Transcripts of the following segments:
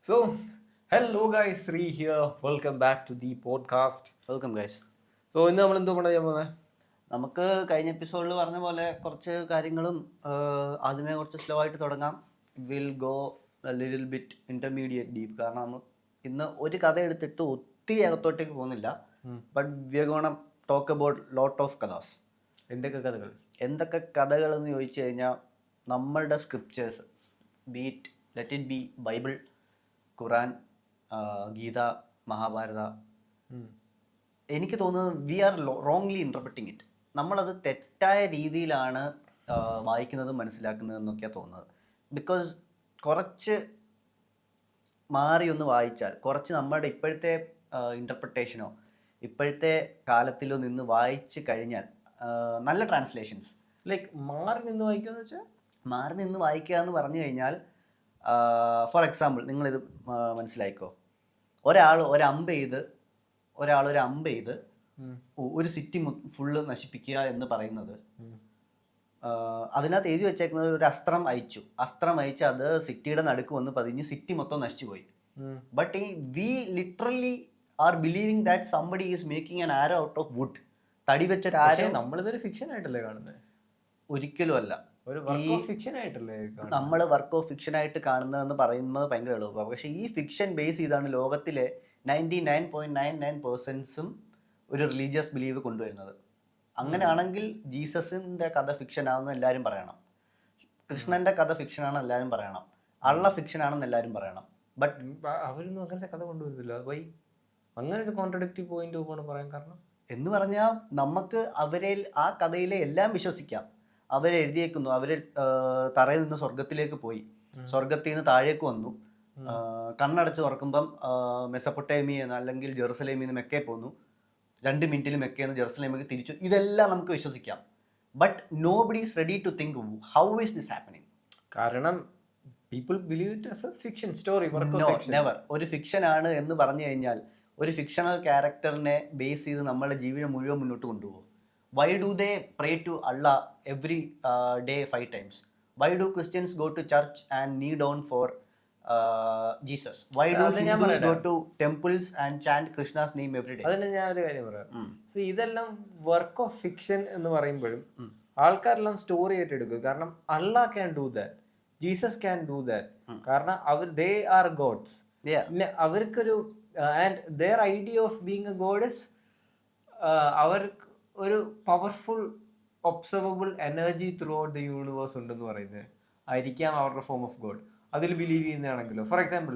So, hello guys, Sri here. Welcome back to the podcast. Welcome guys. ഇന്ന് നമ്മൾ എന്തോ ചെയ്യാൻ പോകുന്നത്? നമുക്ക് കഴിഞ്ഞ എപ്പിസോഡിൽ പറഞ്ഞ പോലെ കുറച്ച് കാര്യങ്ങളും ആദ്യമേ കുറച്ച് സ്ലോ ആയിട്ട് തുടങ്ങാം. Will go little bit intermediate deep. കാരണം നമ്മൾ ഇന്ന് ഒരു കഥ എടുത്തിട്ട് ഒത്തിരി അകത്തോട്ടേക്ക് പോകുന്നില്ല. But we are gonna talk about lot of കഥാസ്. എന്തൊക്കെ കഥകൾ എന്ന് ചോദിച്ചു കഴിഞ്ഞാൽ നമ്മളുടെ scriptures, be it let it be Bible, Quran, Gita, Mahabharata. എനിക്ക് തോന്നുന്നത് we are wrongly interpreting it. നമ്മളത് തെറ്റായ രീതിയിലാണ് വായിക്കുന്നതും മനസ്സിലാക്കുന്നതെന്നൊക്കെയാണ് തോന്നുന്നത്. ബിക്കോസ് കുറച്ച് മാറി ഒന്ന് വായിച്ചാൽ, കുറച്ച് നമ്മുടെ ഇപ്പോഴത്തെ ഇൻ്റർപ്രിട്ടേഷനോ ഇപ്പോഴത്തെ കാലത്തിലോ നിന്ന് വായിച്ച് കഴിഞ്ഞാൽ നല്ല ട്രാൻസ്ലേഷൻസ്. ലൈക്ക് മാറി നിന്ന് വായിക്കുക എന്ന് വെച്ചാൽ മാറി നിന്ന് വായിക്കുക എന്ന് പറഞ്ഞു കഴിഞ്ഞാൽ, ഫോർ എക്സാമ്പിൾ നിങ്ങളിത് മനസ്സിലായിക്കോ. ഒരാൾ ഒരു അമ്പ് ചെയ്ത് ഒരു സിറ്റി ഫുള്ള് നശിപ്പിക്കുക എന്ന് പറയുന്നത്, അതിനകത്ത് എഴുതി വെച്ചേക്കുന്നത് ഒരു അസ്ത്രം അയച്ച് അത് സിറ്റിയുടെ നടുക്ക് വന്ന് പതിഞ്ഞ് സിറ്റി മൊത്തം നശിച്ചു പോയി. But we literally R believing that somebody is making an arrow out of wood. തടി വെച്ചൊരു ആരോ. നമ്മളിതൊരു ഫിക്ഷൻ ആയിട്ടല്ലേ കാണുന്നത്? ഒരിക്കലും അല്ല. നമ്മൾ വർക്ക് ഓഫ് ഫിക്ഷൻ ആയിട്ട് കാണുന്നതെന്ന് പറയുന്നത് ഭയങ്കര എളുപ്പമാണ്. പക്ഷേ ഈ ഫിക്ഷൻ ബേസ് ചെയ്താണ് ലോകത്തിലെ 99.99% ഒരു റിലീജിയസ് ബിലീവ് കൊണ്ടുവരുന്നത്. അങ്ങനെയാണെങ്കിൽ ജീസസിൻ്റെ കഥ ഫിക്ഷൻ ആണെന്ന് എല്ലാവരും പറയണം, കൃഷ്ണൻ്റെ കഥ ഫിക്ഷൻ ആണെന്ന് എല്ലാവരും പറയണം, അള്ള ഫിക്ഷൻ ആണെന്ന് എല്ലാവരും പറയണം. ബട്ട് അവരൊന്നും അങ്ങനത്തെ കഥ കൊണ്ടുവരുന്നില്ല. അങ്ങനെ ഒരു കോൺട്രഡിക്റ്റീവ് പോയിന്റ് പറയാൻ കാരണം എന്ന് പറഞ്ഞാൽ നമുക്ക് ആ കഥയിലെ എല്ലാം വിശ്വസിക്കാം. അവരെ എഴുതിയേക്കുന്നു, അവര് തറയിൽ നിന്ന് സ്വർഗത്തിലേക്ക് പോയി, സ്വർഗത്തിൽ നിന്ന് താഴേക്ക് വന്നു, കണ്ണടച്ച് തുറക്കുമ്പം മെസപ്പൊട്ടേമിയെന്ന് അല്ലെങ്കിൽ ജെറുസലേമിൽ നിന്ന് മെക്കേ പോന്നു, 2 മിനിറ്റിൽ മെക്കയെന്ന് ജെറുസലേമിലേക്ക് തിരിച്ചു. ഇതെല്ലാം നമുക്ക് വിശ്വസിക്കാം. But nobody is ready to think how is this happening. കാരണം people believe it as a fiction story. Never. ഒരു ഫിക്ഷൻ ആണ് എന്ന് പറഞ്ഞു കഴിഞ്ഞാൽ ഒരു ഫിക്ഷണൽ ക്യാരക്ടറിനെ ബേസ് ചെയ്ത് നമ്മുടെ ജീവിതം മുഴുവൻ മുന്നോട്ട് കൊണ്ടുപോകും. Why do they pray to Allah every day 5 times? Why do Christians go to church and kneel down for Jesus? Why do Hindus go to temples and chant Krishna's name every day? അതിന് ഞാൻ ഒരു കാര്യം പറയാം. ഇതെല്ലാം work of fiction എന്ന് പറയുമ്പോഴും ആൾക്കാരെല്ലാം story ആയിട്ട് എടുക്കും. കാരണം Allah can do that, Jesus can do that. കാരണം ദേ ആർ ഗോഡ്സ്. പിന്നെ അവർക്കൊരു and their idea of being a god is അവർക്ക് ഒരു powerful observable energy throughout the universe ഉണ്ടെന്ന് പറയുന്നത് ആയിരിക്കാം അവരുടെ ഫോം ഓഫ് ഗോഡ്. അതിൽ ബിലീവ് ചെയ്യുന്നതാണെങ്കിലോ, for example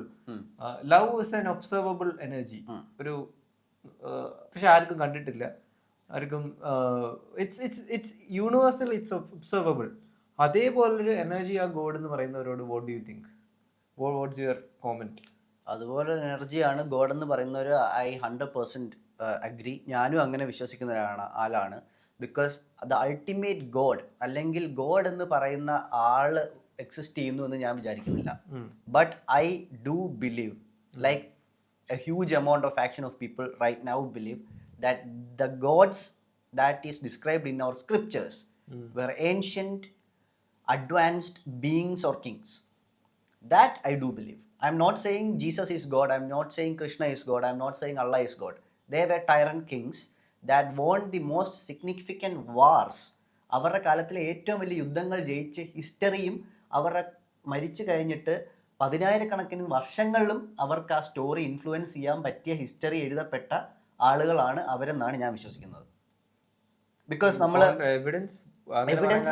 love is an observable energy. ഒരു പക്ഷെ ആർക്കും കണ്ടിട്ടില്ല, ആർക്കും ഇറ്റ്സ് യൂണിവേഴ്സൽ, ഇറ്റ്സ് ഒബ്സർവബിൾ. അതേപോലൊരു എനർജി ആ ഗോഡ് എന്ന് പറയുന്നവരോട് what do you think? What's your comment? അതുപോലെ എനർജിയാണ് ഗോഡ് എന്ന് പറയുന്നവർ. I 100% agree. ഞാനും അങ്ങനെ വിശ്വസിക്കുന്ന ആളാണ്. ബിക്കോസ് ദ അൾട്ടിമേറ്റ് ഗോഡ് അല്ലെങ്കിൽ ഗോഡ് എന്ന് പറയുന്ന ആള് എക്സിസ്റ്റ് ചെയ്യുന്നു എന്ന് ഞാൻ വിചാരിക്കുന്നില്ല. But I do believe, like a huge amount of action of people right now believe that the gods that is described in our scriptures were ancient advanced beings or kings. That I do believe. I'm not saying Jesus is God. I'm not saying Krishna is God. I'm not saying Allah is God. They were tyrant kings that won the most significant wars. അവരുടെ കാലത്തിലെ ഏറ്റവും വലിയ യുദ്ധങ്ങൾ ജയിച്ച് ഹിസ്റ്ററിയും അവരുടെ മരിച്ചു കഴിഞ്ഞിട്ട് 10,000-കണക്കിന് വർഷങ്ങളിലും അവർക്ക് ആ സ്റ്റോറി ഇൻഫ്ലുവൻസ് ചെയ്യാൻ പറ്റിയ ഹിസ്റ്ററി എഴുതപ്പെട്ട ആളുകളാണ് അവരെന്നാണ് ഞാൻ വിശ്വസിക്കുന്നത്. ബിക്കോസ് നമ്മൾ എവിഡൻസ്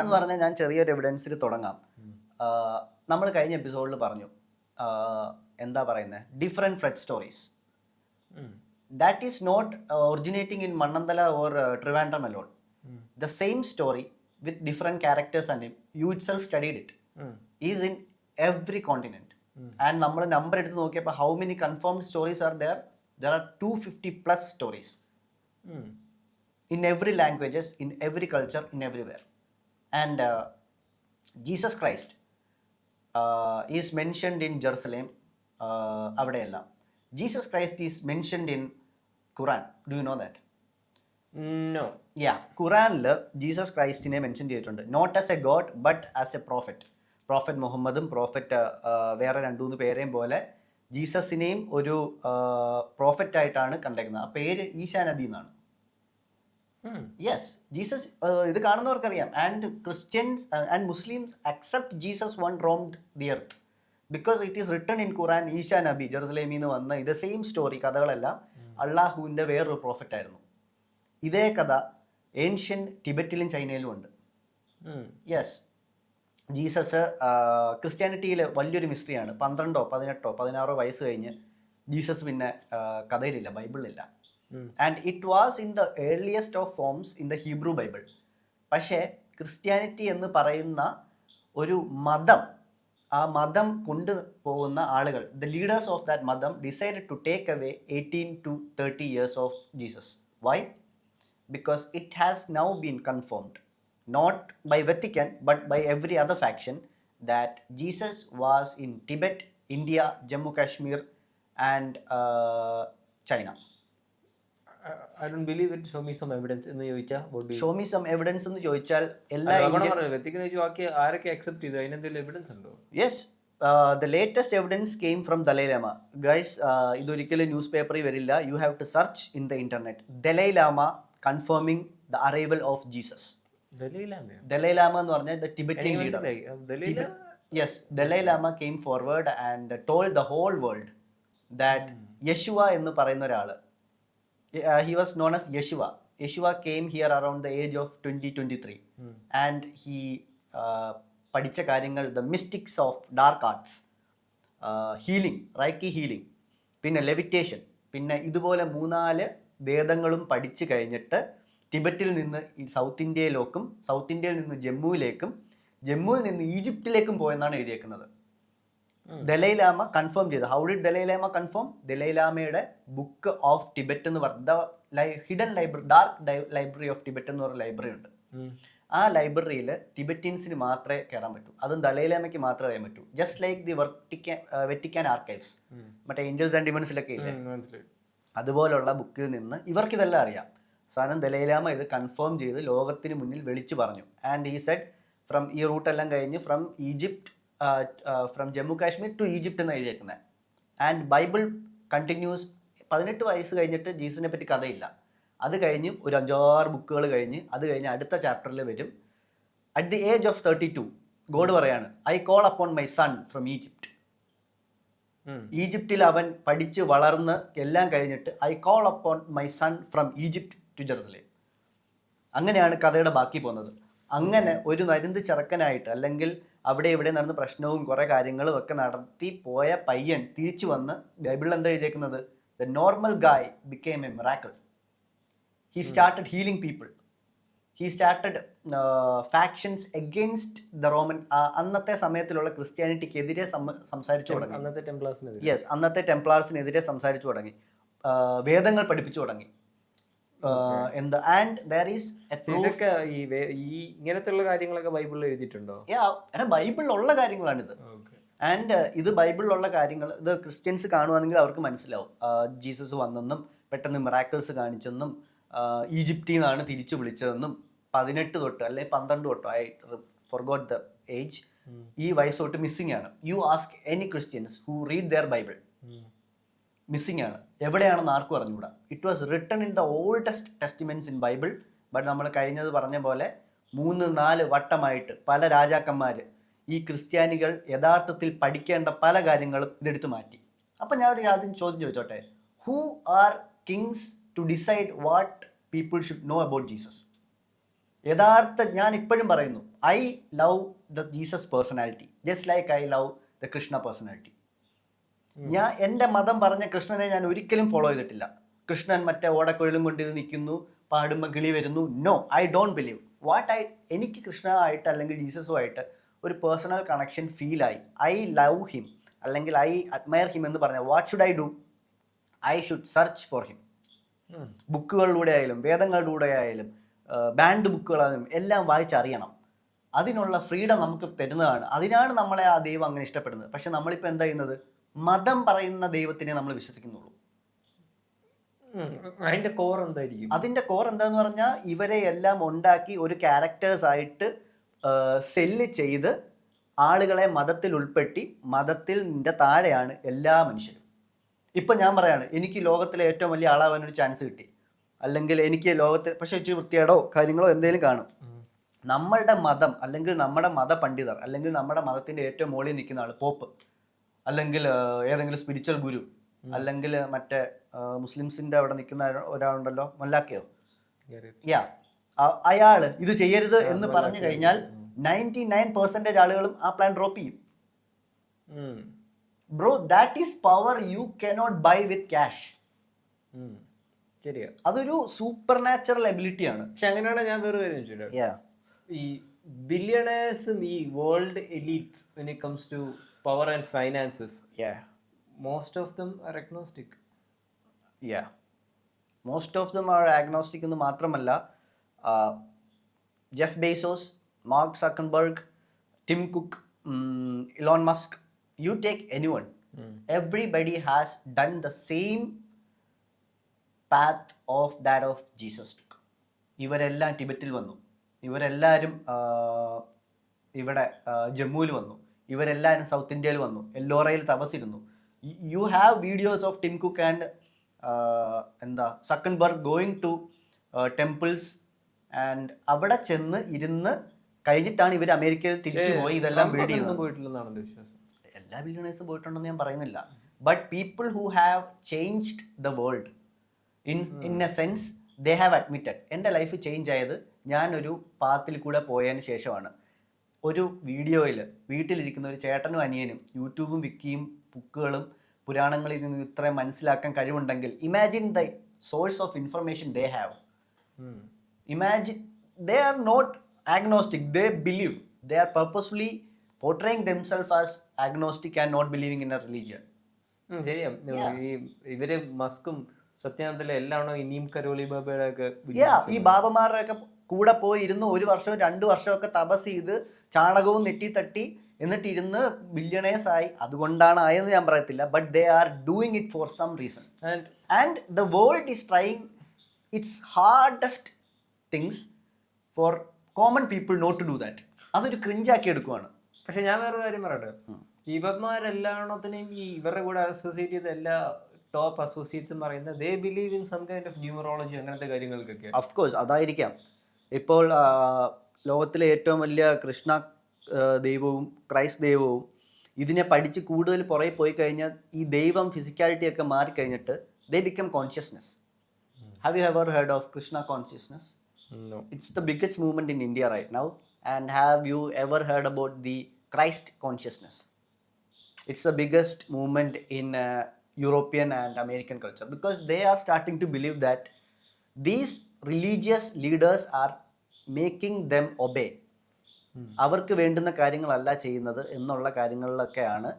എന്ന് പറഞ്ഞാൽ ഞാൻ ചെറിയൊരു എവിഡൻസിൽ തുടങ്ങാം. നമ്മൾ കഴിഞ്ഞ എപ്പിസോഡിൽ പറഞ്ഞു, എന്താ പറയുന്നത്, different flood stories. That is not originating in Mannanthala or Trivandrum alone. The same story with different characters and you itself studied it is in every continent. And നമ്മൾ നമ്പർ എടുത്ത് നോക്കിയപ്പോൾ how many confirmed stories are there are 250+ stories in every languages, in every culture, in everywhere. And Jesus Christ is mentioned in Jerusalem. അവിടെയെല്ലാം Jesus Christ is mentioned in Quran. Do you know that? No. ഖുറാനിൽ Jesus ക്രൈസ്റ്റിനെ mention ചെയ്തിട്ടുണ്ട്, not as a god but as a prophet. Prophet മുഹമ്മദും prophet വേറെ 2-3 പേരെയും പോലെ ജീസസിനെയും ഒരു prophet ആയിട്ടാണ് കണ്ടേക്കുന്നത്. ആ പേര് ഈശാ നബി എന്നാണ്. യെസ്, ജീസസ് ഇത് കാണുന്നവർക്കറിയാം. And Christians and Muslims accept Jesus one roamed the earth because it is written in Quran. ഈശാ നബി ജെറുസലേമിൽ നിന്ന് വന്ന ഇത് സെയിം സ്റ്റോറി, കഥകളെല്ലാം അള്ളാഹുവിൻ്റെ വേറൊരു പ്രോഫറ്റ് ആയിരുന്നു. ഇതേ കഥ ഏൻഷ്യൻ ടിബറ്റിലും ചൈനയിലും ഉണ്ട്. യെസ്, ജീസസ് ക്രിസ്ത്യാനിറ്റിയിൽ വലിയൊരു മിസ്റ്ററിയാണ്. 12, 18, 16 വയസ്സ് കഴിഞ്ഞ് ജീസസ് പിന്നെ കഥയിലില്ല, ബൈബിളിലില്ല. And it was in the earliest of forms in the Hebrew Bible. പക്ഷേ ക്രിസ്ത്യാനിറ്റി എന്ന് പറയുന്ന ഒരു മതം, ആ മതം കൊണ്ടുപോകുന്ന ആളുകൾ, ദ ലീഡേഴ്സ് ഓഫ് ദാറ്റ് മതം decided to take away 18 to 30 years of Jesus. Why? Because it has now been confirmed, not by Vatican but by every other faction, that Jesus was in Tibet, India, Jammu Kashmir and China. I don't believe it. Show me some evidence എന്ന് ചോദിച്ചാൽ Show me some evidence എന്ന് ചോദിച്ചാൽ എല്ലാ ആരൊക്കെ accept ചെയ്തു? അതിനെന്തെങ്കിലും evidence ഉണ്ടോ? Yes, the latest evidence came from Dalai Lama. Guys, ഇതൊരിക്കലും ന്യൂസ് പേപ്പറിൽ വരില്ല. You have to search in the internet. Dalai Lama confirming the arrival of Jesus. Dalai Lama എന്ന് പറഞ്ഞാൽ the Tibetan leader. Yes, Dalai Lama came forward and told the whole world that Yeshua എന്ന് പറയുന്ന ഒരാൾ, he was known as Yeshua. Yeshua came here around the age of 20-23 and he പഠിച്ച കാര്യങ്ങൾ, the mystics of dark arts, healing, reiki healing, പിന്നെ levitation, പിന്നെ ഇതുപോലെ 3-4 വേദങ്ങളും പഠിച്ചു കഴിഞ്ഞിട്ട് ടിബറ്റിൽ നിന്ന് സൗത്ത് ഇന്ത്യയിലേക്കും, സൗത്ത് ഇന്ത്യയിൽ നിന്ന് ജമ്മുവിലേക്കും, ജമ്മുവിൽ നിന്ന് ഈജിപ്തിലേക്കും പോയെന്നാണ് എഴുതിയേക്കുന്നത്. ദലൈ ലാമ കൺഫേം ചെയ്ത്. How did Dalai Lama confirm? Dalai ലാമയുടെ ബുക്ക് ഓഫ് ടിബറ്റ് എന്ന് പറഞ്ഞ hidden library, dark library of Tibet എന്ന് പറഞ്ഞ ലൈബ്രറി ഉണ്ട്. ആ ലൈബ്രറിയിൽ ടിബറ്റിൻസിന് മാത്രമേ കയറാൻ പറ്റൂ, അതും ദലൈ ലാമയ്ക്ക് മാത്രമേ അറിയാൻ പറ്റൂ. ജസ്റ്റ് ലൈക്ക് ദി വെറ്റിക്കാൻ ആർക്കൈവ്സ്, മറ്റേ ഏഞ്ചൽസ് ആൻഡ് ഡിമൺസിലൊക്കെ ഇല്ലേ, അതുപോലുള്ള ബുക്കിൽ നിന്ന് ഇവർക്കിതെല്ലാം അറിയാം. സാധനം ദലൈലാമ ഇത് കൺഫേം ചെയ്ത് ലോകത്തിന് മുന്നിൽ വിളിച്ചു പറഞ്ഞു. ആൻഡ് ഈ സെഡ് ഫ്രം ഈ റൂട്ടെല്ലാം കഴിഞ്ഞ് from Egypt, from Jammu Kashmir to Egypt എന്ന് എഴുതിയേക്കുന്നത്. And Bible continuous. 18 വയസ്സ് കഴിഞ്ഞിട്ട് ജീസസിനെ പറ്റി കഥയില്ല. അത് കഴിഞ്ഞ് ഒരു 5-6 ബുക്കുകൾ കഴിഞ്ഞ് അത് കഴിഞ്ഞ് അടുത്ത ചാപ്റ്ററിൽ വരും. At the age of 32 god പറയാണ്, I call upon my son from Egypt. ഈജിപ്തിൽ അവൻ പഠിച്ച് വളർന്ന് എല്ലാം കഴിഞ്ഞിട്ട് I call upon my son from Egypt to Jerusalem. അങ്ങനെയാണ് കഥയുടെ ബാക്കി പോകുന്നത്. അങ്ങനെ ഒരു നരുന്ത് ചെറുക്കനായിട്ട്, അല്ലെങ്കിൽ അവിടെ ഇവിടെ നടന്ന പ്രശ്നവും കുറേ കാര്യങ്ങളും ഒക്കെ നടത്തി പോയ പയ്യൻ തിരിച്ചു വന്ന് ബൈബിളിൽ എന്താ എഴുതിയേക്കുന്നത്? The normal guy became a miracle. He started healing people. He started factions against the Roman. അന്നത്തെ സമയത്തിലുള്ള ക്രിസ്ത്യാനിറ്റിക്കെതിരെ സംസാരിച്ചു തുടങ്ങി. അന്നത്തെ ടെംപ്ലാർസിനെതിരെ സംസാരിച്ചു തുടങ്ങി. വേദങ്ങൾ പഠിപ്പിച്ചു തുടങ്ങി. ഇങ്ങനത്തെ കാര്യങ്ങളൊക്കെ ബൈബിളിൽ എഴുതിയിട്ടുണ്ടോ? ബൈബിളിലുള്ള കാര്യങ്ങളാണിത്. ആൻഡ് ഇത് ബൈബിളിലുള്ള കാര്യങ്ങൾ. ഇത് ക്രിസ്ത്യൻസ് കാണുവാണെങ്കിൽ അവർക്ക് മനസ്സിലാവും. ജീസസ് വന്നെന്നും പെട്ടെന്ന് മിറാക്കിൾസ് കാണിച്ചെന്നും ഈജിപ്തിൽ നിന്നാണ് തിരിച്ചു വിളിച്ചതെന്നും 18 തൊട്ട് അല്ലെങ്കിൽ 12 തൊട്ടോ, ഐ ഫോർഗോട്ട് ദ ഏജ്, ഈ വയസ്സ് തൊട്ട് മിസ്സിംഗ് ആണ്. You ask any Christians who read their Bible, missing ആണ്. എവിടെയാണെന്ന് ആർക്കും അറിഞ്ഞുകൂടാ. It was written in the oldest testaments in Bible. But നമ്മൾ കഴിഞ്ഞത് പറഞ്ഞ പോലെ 3-4 വട്ടമായിട്ട് പല രാജാക്കന്മാർ ഈ ക്രിസ്ത്യാനികൾ യഥാർത്ഥത്തിൽ പഠിക്കേണ്ട പല കാര്യങ്ങളും ഇതെടുത്ത് മാറ്റി. അപ്പം ഞാൻ ഒരു ആദ്യം ചോദ്യം ചോദിച്ചോട്ടെ, who are kings to decide what people should know about Jesus? ഞാൻ ഇപ്പോഴും പറയുന്നു, I love the Jesus personality just like I love the Krishna personality. ഞാൻ എൻ്റെ മതം പറഞ്ഞ കൃഷ്ണനെ ഞാൻ ഒരിക്കലും ഫോളോ ചെയ്തിട്ടില്ല. കൃഷ്ണൻ മറ്റേ ഓടക്കൊഴിലും കൊണ്ട് ഇത് നിൽക്കുന്നു, പാടുമ്പോൾ കിളി വരുന്നു. No, I don't believe. എനിക്ക് കൃഷ്ണമായിട്ട് അല്ലെങ്കിൽ ജീസസുമായിട്ട് ഒരു പേഴ്സണൽ കണക്ഷൻ ഫീലായി. ഐ ലവ് ഹിം അല്ലെങ്കിൽ ഐ അഡ്മയർ ഹിം എന്ന് പറഞ്ഞാൽ what should I do? I should search for him. ബുക്കുകളിലൂടെ ആയാലും വേദങ്ങളിലൂടെ ആയാലും ബാൻഡ് ബുക്കുകളായാലും എല്ലാം വായിച്ചറിയണം. അതിനുള്ള ഫ്രീഡം നമുക്ക് തരുന്നതാണ്. അതിനാണ് നമ്മളെ ആ ദൈവം അങ്ങനെ ഇഷ്ടപ്പെടുന്നത്. പക്ഷെ നമ്മളിപ്പോൾ എന്താ ചെയ്യുന്നത്? മതം പറയുന്ന ദൈവത്തിനെ നമ്മൾ വിശ്വസിക്കുന്നുള്ളൂ. അതിന്റെ കോർ എന്തായിരിക്കും? അതിന്റെ കോർ എന്താന്ന് പറഞ്ഞാൽ ഇവരെ എല്ലാം ഉണ്ടാക്കി ഒരു ക്യാരക്ടേഴ്സ് ആയിട്ട് സെല്ല് ചെയ്ത് ആളുകളെ മതത്തിൽ ഉൾപ്പെടുത്തി മതത്തിൻ്റെ താഴെയാണ് എല്ലാ മനുഷ്യരും. ഇപ്പം ഞാൻ പറയാണ്, എനിക്ക് ലോകത്തിലെ ഏറ്റവും വലിയ ആളാവാനൊരു ചാൻസ് കിട്ടി, അല്ലെങ്കിൽ എനിക്ക് ലോകത്തെ പക്ഷേ ഇച്ചിരി വൃത്തിയേടോ കാര്യങ്ങളോ എന്തെങ്കിലും കാണും. നമ്മളുടെ മതം അല്ലെങ്കിൽ നമ്മുടെ മത പണ്ഡിതർ അല്ലെങ്കിൽ നമ്മുടെ മതത്തിൻ്റെ ഏറ്റവും മുകളിൽ നിൽക്കുന്ന ആൾ പോപ്പ്, അല്ലെങ്കിൽ ഏതെങ്കിലും സ്പിരിച്വൽ ഗുരു, അല്ലെങ്കിൽ മറ്റേ മുസ്ലിംസിൻ്റെ അവിടെ നിൽക്കുന്ന ഒരാളുണ്ടല്ലോ, മൊല്ലാക്കയോ, യാ, അയാള് ഇത് ചെയ്യരുത് എന്ന് പറഞ്ഞു കഴിഞ്ഞാൽ 99% ആളുകളും ആ പ്ലാൻ ഡ്രോപ്പ് ചെയ്യും. Bro, that is power you cannot buy with cash. ശരിയാ, അതൊരു സൂപ്പർ നാച്ചുറൽ എബിലിറ്റിയാണ്. പക്ഷെ അങ്ങനെയാണ് ഞാൻ വേറെ കാര്യം ചോദിച്ചത്, ഈ ബില്യണേഴ്സും ഈ world elites when it comes to power and finances, most of them are agnostic. Most of them are agnostic എന്ന് മാത്രമല്ല, Jeff Bezos, Mark Zuckerberg, Tim Cook, Elon Musk, you take anyone, everybody has done the same path of that of Jesus took. ഇവരെല്ലാം ടിബറ്റിൽ വന്നു, ഇവരെല്ലാവരും ഇവിടെ ജമ്മുവിൽ വന്നു, ഇവരെല്ലാവരും സൗത്ത് ഇന്ത്യയിൽ വന്നു, എല്ലോറയിൽ തപസ്സിരുന്നു. You have videos of Tim Cook and Zuckerberg going to temples and അവിടെ ചെന്ന് ഇരുന്ന് കഴിഞ്ഞിട്ടാണ് ഇവർ അമേരിക്കയിൽ തിരിച്ചു പോയി ഇതെല്ലാം ബിൽഡ് ചെയ്യുന്നത്. പോയിട്ടില്ലെന്നാണ് വിശ്വാസം. എല്ലാ ബില്യണേഴ്സും പോയിട്ടുണ്ടെന്ന് ഞാൻ പറയുന്നില്ല, but people who have changed the world in A sense they have admitted. എൻ്റെ ലൈഫ് ചേഞ്ച് ആയത് ഞാനൊരു പാത്തിൽ കൂടെ പോയതിന് ശേഷമാണ്. ഒരു വീഡിയോയിൽ വീട്ടിലിരിക്കുന്ന ഒരു ചേട്ടനും അനിയനും യൂട്യൂബും വിക്കിയും ബുക്കുകളും പുരാണങ്ങളിൽ നിന്ന് ഇത്രയും മനസ്സിലാക്കാൻ കഴിവുണ്ടെങ്കിൽ, imagine the source of information they have. Imagine they are not agnostic, they believe, they are purposefully portraying themselves as agnostic and not believing in a religion. ശരിയാ, ഇവര് മസ്കും സത്യാനന്ദത്തിലെ എല്ലാം ഈ നീം കരോളി ബാബയുടെ ഒക്കെ ഈ ബാബമാരുടെ ഒക്കെ കൂടെ പോയി ഇരുന്ന് 1 വർഷവും 2 വർഷമൊക്കെ തപസ് ചെയ്ത് ചാണകവും നെറ്റി തട്ടി എന്നിട്ട് ഇരുന്ന് ബില്യണേഴ്സ് ആയി. അതുകൊണ്ടാണ് ആയെന്ന് ഞാൻ പറയത്തില്ല, but they are doing it for some reason. And the world is trying its hardest things for common people not to do that. അതൊരു ക്രിഞ്ചാക്കി എടുക്കുവാണ്. പക്ഷെ ഞാൻ വേറൊരു കാര്യം പറയട്ടെ, ഇവന്മാരെല്ലാത്തിനെയും ഈ ഇവരുടെ കൂടെ അസോസിയേറ്റ് ചെയ്ത എല്ലാ ടോപ്പ് അസോസിയേറ്റ്സും പറയുന്നത് they believe in some kind of numerology, അങ്ങനത്തെ കാര്യങ്ങൾക്കൊക്കെ. അഫ്കോഴ്സ് അതായിരിക്കാം. ഇപ്പോൾ ലോകത്തിലെ ഏറ്റവും വലിയ കൃഷ്ണ ദൈവവും ക്രൈസ്റ്റ് ദൈവവും ഇതിനെ പഠിച്ച് കൂടുതൽ പുറകെ പോയി കഴിഞ്ഞാൽ ഈ ദൈവം ഫിസിക്കാലിറ്റി ഒക്കെ മാറിക്കഴിഞ്ഞിട്ട് they become consciousness. Have you ever heard of Krishna consciousness? No. It's the biggest movement in India right now. And have you ever heard about the Christ consciousness? It's the biggest movement in European and American culture because they are starting to believe that these religious leaders are making them obey. അവർക്ക് വേണ്ടുന്ന കാര്യങ്ങളല്ല ചെയ്യുന്നത് എന്നുള്ള കാര്യങ്ങളിലൊക്കെയാണ്.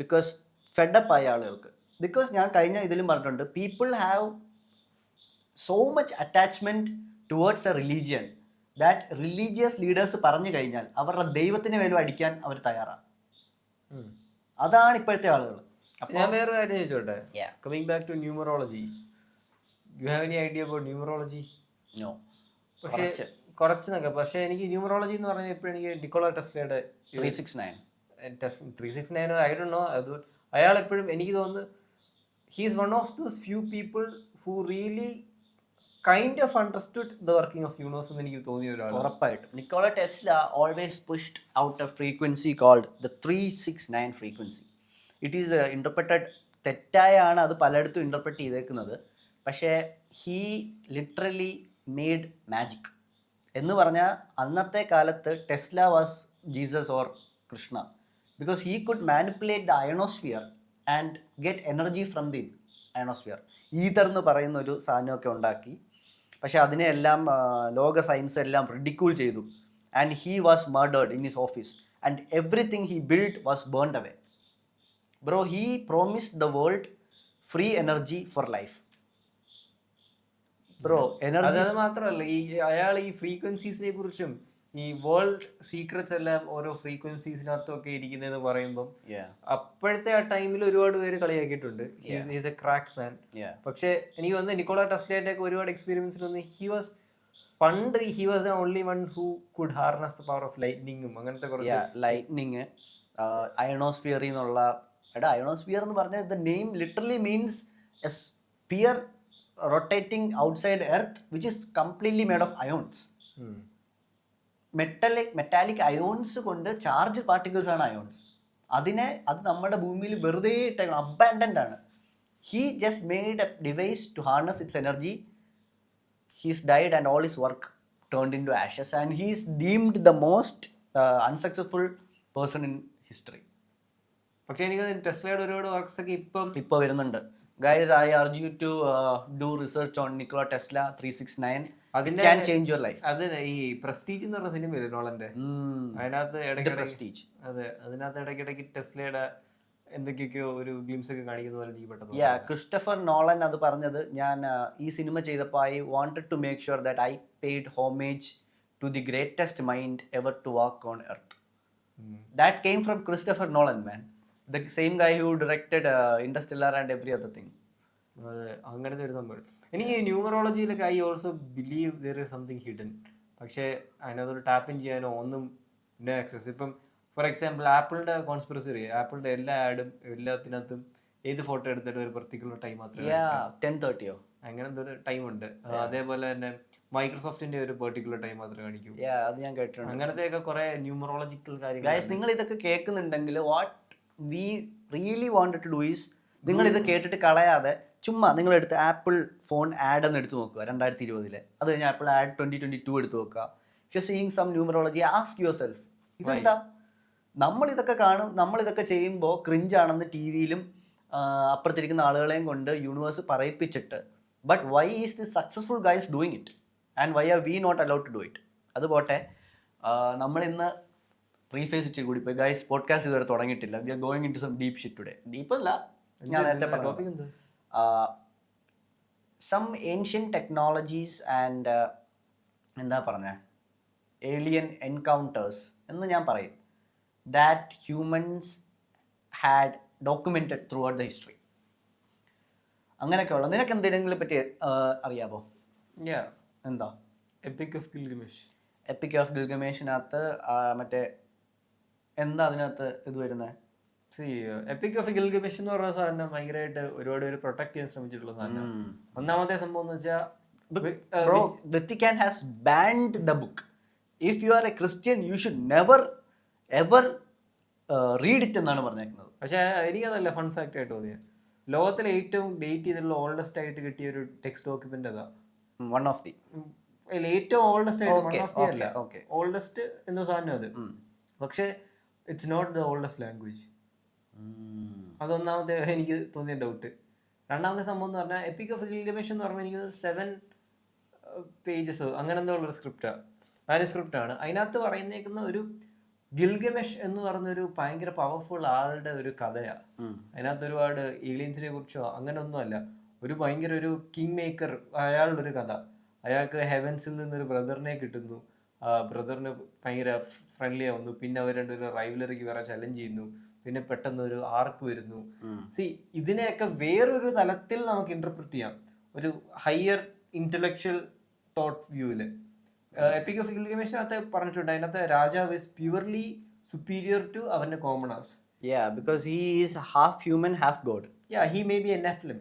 Because fed up ആയ ആളുകൾക്ക്. Because ഞാൻ കഴിഞ്ഞ ഇതിലും പറഞ്ഞിട്ടുണ്ട്, people have so much attachment towards A religion that religious leaders പറഞ്ഞു കഴിഞ്ഞാൽ അവരുടെ ദൈവത്തിന് മേലും അടിക്കാൻ അവർ തയ്യാറാണ്. അതാണ് ഇപ്പോഴത്തെ ആളുകൾ. ഞാൻ വേറെ കാര്യം ചോദിച്ചോട്ടെ, coming back to numerology, you have any idea about numerology? No. പക്ഷേ കുറച്ചൊക്കെ. പക്ഷേ എനിക്ക് ന്യൂമറോളജി എന്ന് പറഞ്ഞാൽ എപ്പോഴും എനിക്ക് നിക്കോള ടെസ്ലയുടെ 369 ഐ ഡോണ്ട് നോ, അത് അയാൾ എപ്പോഴും എനിക്ക് തോന്നുന്നു he is one of those few people who really kind of understood the working of universe എന്ന് എനിക്ക് തോന്നിയ ഒരാൾ. ഉറപ്പായിട്ടും Nikola Tesla always pushed out a frequency called the 369 frequency. It is interpreted തെറ്റായാണ് അത് പലയിടത്തും ഇൻ്റർപ്രറ്റ് ചെയ്തേക്കുന്നത്. പക്ഷേ ഹീ ലിറ്ററലി മെയ്ഡ് മാജിക് എന്ന് പറഞ്ഞാൽ അന്നത്തെ കാലത്ത് Tesla was Jesus or Krishna because he could manipulate the ionosphere and get energy from the ionosphere. Ether എന്ന് പറയുന്ന ഒരു സാധനമൊക്കെ ഉണ്ടാക്കി. പക്ഷെ അതിനെല്ലാം ലോക സയൻസ് എല്ലാം റിഡിക്യൂൾ ചെയ്തു. And he was murdered in his office and everything he build was burned away. Bro, he promised the world free energy for life. Bro, energy അത് മാത്രമല്ല, ഈ അയാൾ ഈ ഫ്രീക്വൻസീസിനെ കുറിച്ചും ഈ വേൾഡ് സീക്രറ്റ്സ് എല്ലാം ഓരോ ഫ്രീക്വൻസീസിനകത്തൊക്കെ ഇരിക്കുന്നതെന്ന് പറയുമ്പം അപ്പോഴത്തെ ആ ടൈമിൽ ഒരുപാട് പേര് കളിയാക്കിയിട്ടുണ്ട്. He's a crack man. പക്ഷെ എനിക്ക് വന്ന് നിക്കോള ടെസ്ലയുടെ ഒക്കെ ഒരുപാട് എക്സ്പീരിയൻസിലൊന്നും ഹി വാസ് പണ്ട് he was the only one who could harness the power of ലൈറ്റ്നിങ്ങും അങ്ങനത്തെ കുറച്ച് ലൈറ്റ്നിങ് അയണോസ്ഫിയറിൽ നിന്നുള്ള അയണോസ്ഫിയർ എന്ന് പറഞ്ഞാൽ the name literally means a sphere rotating outside earth which is completely made of ions. Metallic ions കൊണ്ട് charge particles ആണ് ions. അത് നമ്മുടെ ഭൂമിയിൽ വെറുതെ ഇട്ടേക്കണം, അബാൻഡൻഡ് ആണ്. He just made a device to harness its energy. He's died and all his work turned into ashes and he is deemed the most unsuccessful person in history. പക്ഷെ എനിക്ക് ടെസ്ലയുടെ ഒരുപാട് വർക്ക്സ് ഒക്കെ ഇപ്പോൾ വരുന്നുണ്ട്. Guys, I urge you to do research on Nikola Tesla 369. അതിന്റെ can change your life. അത് ഈ prestige എന്ന് പറഞ്ഞ സിനിമ നോളന്റെ, അതിനകത്ത് പ്രസ്റ്റീജ്, അതെ, അതിനകത്ത് ഇടയ്ക്കിടയ്ക്ക് ടെസ്ലയുടെ എന്തൊക്കെയൊക്കെയോ ഒരു ഗ്ലിംസ് ഒക്കെ കാണിക്കുന്ന പോലെ എനിക്ക് പെട്ടെന്ന് ക്രിസ്റ്റഫർ നോളൻ അത് പറഞ്ഞത്, ഞാൻ ഈ സിനിമ ചെയ്തപ്പോൾ I wanted to make sure that I paid homage to the greatest mind ever to walk on earth. That came from Christopher Nolan, man. The same guy who directed Interstellar and every other thing. അതെ, അങ്ങനത്തെ ഒരു സംഭവം. എനിക്ക് ന്യൂമറോളജിയിലൊക്കെ I also believe there is something hidden. പക്ഷേ അതിനകത്തൊരു tap in ചെയ്യാനോ ഒന്നും നോ ആക്സസ്. ഇപ്പം ഫോർ എക്സാമ്പിൾ ആപ്പിളിന്റെ കോൺസ്പിറസി, ആപ്പിളിന്റെ എല്ലാ ആഡും എല്ലാത്തിനകത്തും ഏത് ഫോട്ടോ എടുത്താലും ഒരു പെർട്ടിക്കുലർ ടൈം മാത്രമേ 10:30 അങ്ങനെ എന്തൊരു ടൈം ഉണ്ട്. അതേപോലെ തന്നെ മൈക്രോസോഫ്റ്റിന്റെ ഒരു പെർട്ടിക്കുലർ ടൈം മാത്രമേ കാണിക്കൂ. അത് ഞാൻ കേട്ടിട്ടുണ്ട്. അങ്ങനത്തെയൊക്കെ കുറെ ന്യൂമറോളജിക്കൽ കാര്യങ്ങൾ. നിങ്ങൾ ഇതൊക്കെ കേൾക്കുന്നുണ്ടെങ്കിൽ what we really wanted to do is, നിങ്ങൾ ഇത് കേട്ടിട്ട് കളയാതെ ചുമ്മാ നിങ്ങളെടുത്ത് ആപ്പിൾ ഫോൺ ആഡ് എന്ന് എടുത്ത് നോക്കുക 2020. അത് കഴിഞ്ഞ് ആപ്പിൾ ആഡ് 2022 എടുത്ത് നോക്കുക. If you seeing some numerology, ask yourself, ഇതെന്താ? നമ്മളിതൊക്കെ കാണും, നമ്മളിതൊക്കെ ചെയ്യുമ്പോൾ ക്രിഞ്ചാണെന്ന് ടി വിയിലും അപ്പുറത്തിരിക്കുന്ന ആളുകളെയും കൊണ്ട് യൂണിവേഴ്സ് പറയിപ്പിച്ചിട്ട്, but why is the successful guys doing it and why are we not allowed to do it? അതുപോട്ടെ, നമ്മളിന്ന് പ്രീഫേസ് ഇച്ചിരി കൂടി ഇപ്പോൾ ഗൈസ് പോഡ്കാസ്റ്റ് ഇതുവരെ തുടങ്ങിയിട്ടില്ല. We are going into some deep shit today. ഡീപ്പല്ല, ഞാൻ നേരത്തെ പറഞ്ഞു സം ഏൻഷ്യൻ ടെക്നോളജീസ് ആൻഡ് എന്താ പറഞ്ഞ ഏലിയൻ എൻകൗണ്ടേഴ്സ് എന്ന് ഞാൻ പറയും, that humans had documented throughout the history. അങ്ങനെയൊക്കെയുള്ള നിനക്ക് എന്തെങ്കിലും പറ്റി അറിയാമോ? എന്താ എപ്പിക് ഓഫ് ഗിൽഗമേഷ്? എപ്പിക് ഓഫ് ഗിൽഗമേഷിനകത്ത് മറ്റേ എന്താ അതിനകത്ത് ഇത് വരുന്നത്? എപ്പിക് ഓഫ് ഗിൽഗമേഷ് എന്ന് പറഞ്ഞ സാധനം ഭയങ്കരമായിട്ട് ഒരുപാട് പേര് പ്രൊട്ടക്ട് ചെയ്യാൻ ശ്രമിച്ചിട്ടുള്ള സാധനം. ഒന്നാമത്തെ സംഭവം എന്ന് വെച്ചാൽ Vatican has banned the book. If you are a Christian, you should never ever read it എന്നാണ് പറഞ്ഞേക്കുന്നത്. പക്ഷേ എനിക്കതല്ല ഫൺ ഫാക്ട് ആയിട്ട് തോന്നിയത്, ലോകത്തിലെ ഏറ്റവും ഡേറ്റ് ചെയ്തിട്ടുള്ള ഓൾഡസ്റ്റ് ആയിട്ട് കിട്ടിയ ഒരു ടെക്സ്റ്റ് ഡോക്യുമെന്റ് അതാ. വൺ ഓഫ് ദി ഏറ്റവും ഓൾഡസ്റ്റ് ആയിട്ട്, വൺ ഓഫ് ദി അല്ല, ഓൾഡസ്റ്റ് എന്തോ സാധനം അത്. പക്ഷേ it's not the oldest language. അതൊന്നാമത്തെ എനിക്ക് തോന്നിയ ഡൗട്ട്. രണ്ടാമത്തെ സംഭവം എന്ന് പറഞ്ഞാൽ എപ്പിക് ഓഫ് ഗിൽഗമേഷ് എന്ന് പറഞ്ഞാൽ എനിക്ക് 7 പേജസ് അങ്ങനെ എന്തോ ഉള്ളൊരു മാനുസ്ക്രിപ്റ്റാണ്. അതിനകത്ത് പറയുന്നേക്കുന്ന ഒരു ഗിൽഗമേഷ് എന്ന് പറഞ്ഞൊരു ഭയങ്കര പവർഫുൾ ആളുടെ ഒരു കഥയാണ്. അതിനകത്ത് ഒരുപാട് ഏലിയൻസിനെ കുറിച്ചോ അങ്ങനെ ഒന്നുമല്ല, ഒരു ഭയങ്കര ഒരു കിങ് മേക്കർ അയാളുടെ ഒരു കഥ. അയാൾക്ക് ഹെവൻസിൽ നിന്നൊരു ബ്രദറിനെ കിട്ടുന്നു, ബ്രദറിന് ഭയങ്കര ഫ്രണ്ട്ലി ആവുന്നു, പിന്നെ അവർ രണ്ടുപേരും റൈവലറിക്ക് വേറെ ചലഞ്ച് ചെയ്യുന്നു, പിന്നെ പെട്ടെന്ന് ഒരു ആർക്ക് വരുന്നു. ഇതിനെയൊക്കെ വേറൊരു തലത്തിൽ നമുക്ക് ഇന്റർപ്രിറ്റ് ചെയ്യാം, ഒരു ഹയർ ഇന്റലക്ച്വൽ തോട്ട് വ്യൂവില്. എപ്പിക് ഓഫ് ഗിൽഗമേഷിനകത്ത് പറഞ്ഞിട്ടുണ്ട്, അതിനകത്ത് രാജാവ് ഇസ് പ്യുവർലി സുപ്പീരിയർ ടു അവന്റെ commoners. because he is half human, half god. He may be a Nephilim.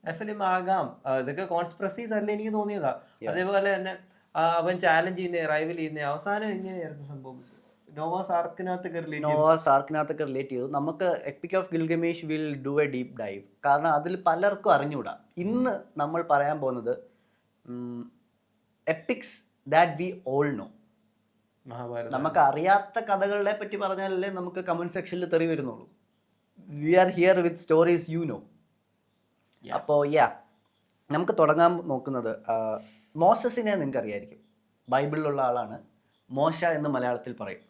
Nephilim ആകാം. ഇതൊക്കെ കോൺസ്പിറസീസ് അല്ല, എനിക്ക് തോന്നിയതാ. അതേപോലെ തന്നെ അവൻ ചാലഞ്ച് ചെയ്യുന്ന, റൈവൽ ചെയ്യുന്ന അവസാനം എങ്ങനെയായിരുന്നു സംഭവം? നോവാസ് ആർക്കിനകത്തൊക്കെ റിലേറ്റ് ചെയ്തു. നമുക്ക് epic of Gilgamesh will do a deep dive, കാരണം അതിൽ പലർക്കും അറിഞ്ഞുകൂടാ. ഇന്ന് നമ്മൾ പറയാൻ പോകുന്നത് epics that we all know. നമുക്ക് അറിയാത്ത കഥകളെ പറ്റി പറഞ്ഞാലല്ലേ നമുക്ക് കമന്റ് സെക്ഷനിൽ തെറി വരുന്നുള്ളൂ. We are here with stories you know. അപ്പോൾ നമുക്ക് തുടങ്ങാൻ നോക്കുന്നത് മോസസിനെ നിങ്ങൾക്ക് അറിയായിരിക്കും, ബൈബിളിലുള്ള ആളാണ്. മോശ എന്ന് മലയാളത്തിൽ പറയും.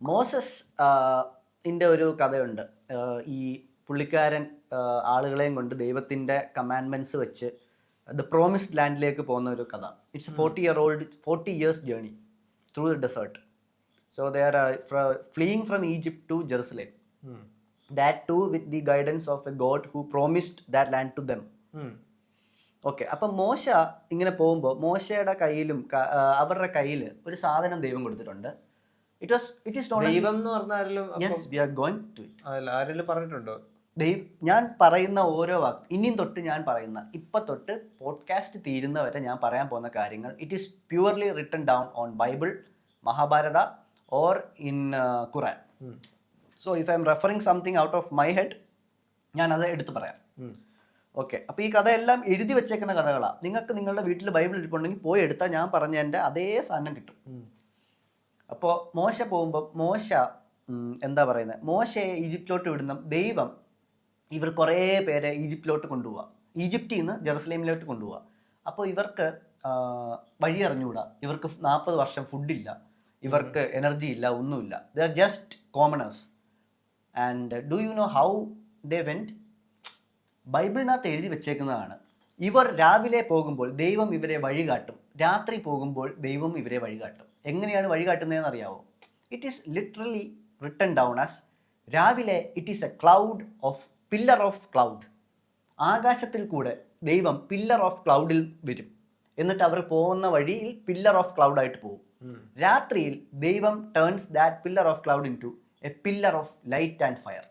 മോസസ് ഇൻ്റെ ഒരു കഥയുണ്ട്. ഈ പുള്ളിക്കാരൻ ആളുകളെയും കൊണ്ട് ദൈവത്തിൻ്റെ കമാൻഡ്മെൻറ്റ്സ് വെച്ച് ദ പ്രോമിസ്ഡ് ലാൻഡിലേക്ക് പോകുന്ന ഒരു കഥ. It's 40 years journey through the desert. So they are fleeing from Egypt to Jerusalem. That too with the guidance of a God who promised that land to them. Okay, അപ്പം മോശ ഇങ്ങനെ പോകുമ്പോൾ മോശയുടെ കയ്യിലും അവരുടെ കയ്യിൽ ഒരു സാധനം ദൈവം കൊടുത്തിട്ടുണ്ട്. ഇറ്റ് ഈസ് നോട്ട് ദൈവം എന്ന് പറഞ്ഞാലും yes we are going to ആരെങ്കിലും പറഞ്ഞിട്ടുണ്ടോ? ഞാൻ പറയുന്ന ഓരോ വാക്ക് ഇനിയും തൊട്ട് ഞാൻ പറയുന്ന ഇപ്പം തൊട്ട് പോഡ്കാസ്റ്റ് തീരുന്നവരെ ഞാൻ പറയാൻ പോകുന്ന കാര്യങ്ങൾ it is purely written down on Bible, Mahabharata or in Quran. So if I M referring something out of my head ഞാനത് എടുത്ത് പറയാം. ഓക്കെ, അപ്പോൾ ഈ കഥയെല്ലാം എഴുതി വെച്ചേക്കുന്ന കഥകളാണ്. നിങ്ങൾക്ക് നിങ്ങളുടെ വീട്ടിൽ ബൈബിൾ ഇരിപ്പുണ്ടെങ്കിൽ പോയി എടുത്താൽ ഞാൻ പറഞ്ഞതിൻ്റെ അതേ സാധനം കിട്ടും. അപ്പോൾ മോശ പോകുമ്പോൾ എന്താ പറയുന്നത്, മോശയെ ഈജിപ്തിലോട്ട് വിടുന്ന ദൈവം ഇവർ കുറേ പേരെ ഈജിപ്തിലോട്ട് കൊണ്ടുപോവുക, ഈജിപ്തിൽ നിന്ന് ജെറുസലേമിലോട്ട് കൊണ്ടുപോവുക. അപ്പോൾ ഇവർക്ക് വഴി അറിഞ്ഞുകൂടാ, ഇവർക്ക് 40 വർഷം ഫുഡില്ല, ഇവർക്ക് എനർജി ഇല്ല, ഒന്നുമില്ല. They are just commoners. And do you know how they went? ബൈബിളിനകത്ത് എഴുതി വെച്ചേക്കുന്നതാണ്, ഇവർ രാവിലെ പോകുമ്പോൾ ദൈവം ഇവരെ വഴികാട്ടും, രാത്രി പോകുമ്പോൾ ദൈവം ഇവരെ വഴികാട്ടും. എങ്ങനെയാണ് വഴികാട്ടുന്നതെന്ന് അറിയാവോ? It is literally written down as രാവിലെ it is a cloud of pillar of cloud. ആകാശത്തിൽ കൂടെ ദൈവം പില്ലർ ഓഫ് ക്ലൗഡിൽ വരും, എന്നിട്ട് അവർ പോകുന്ന വഴിയിൽ പില്ലർ ഓഫ് ക്ലൗഡ് ആയിട്ട് പോകും. രാത്രിയിൽ ദൈവം turns that pillar of cloud into a pillar of light and fire.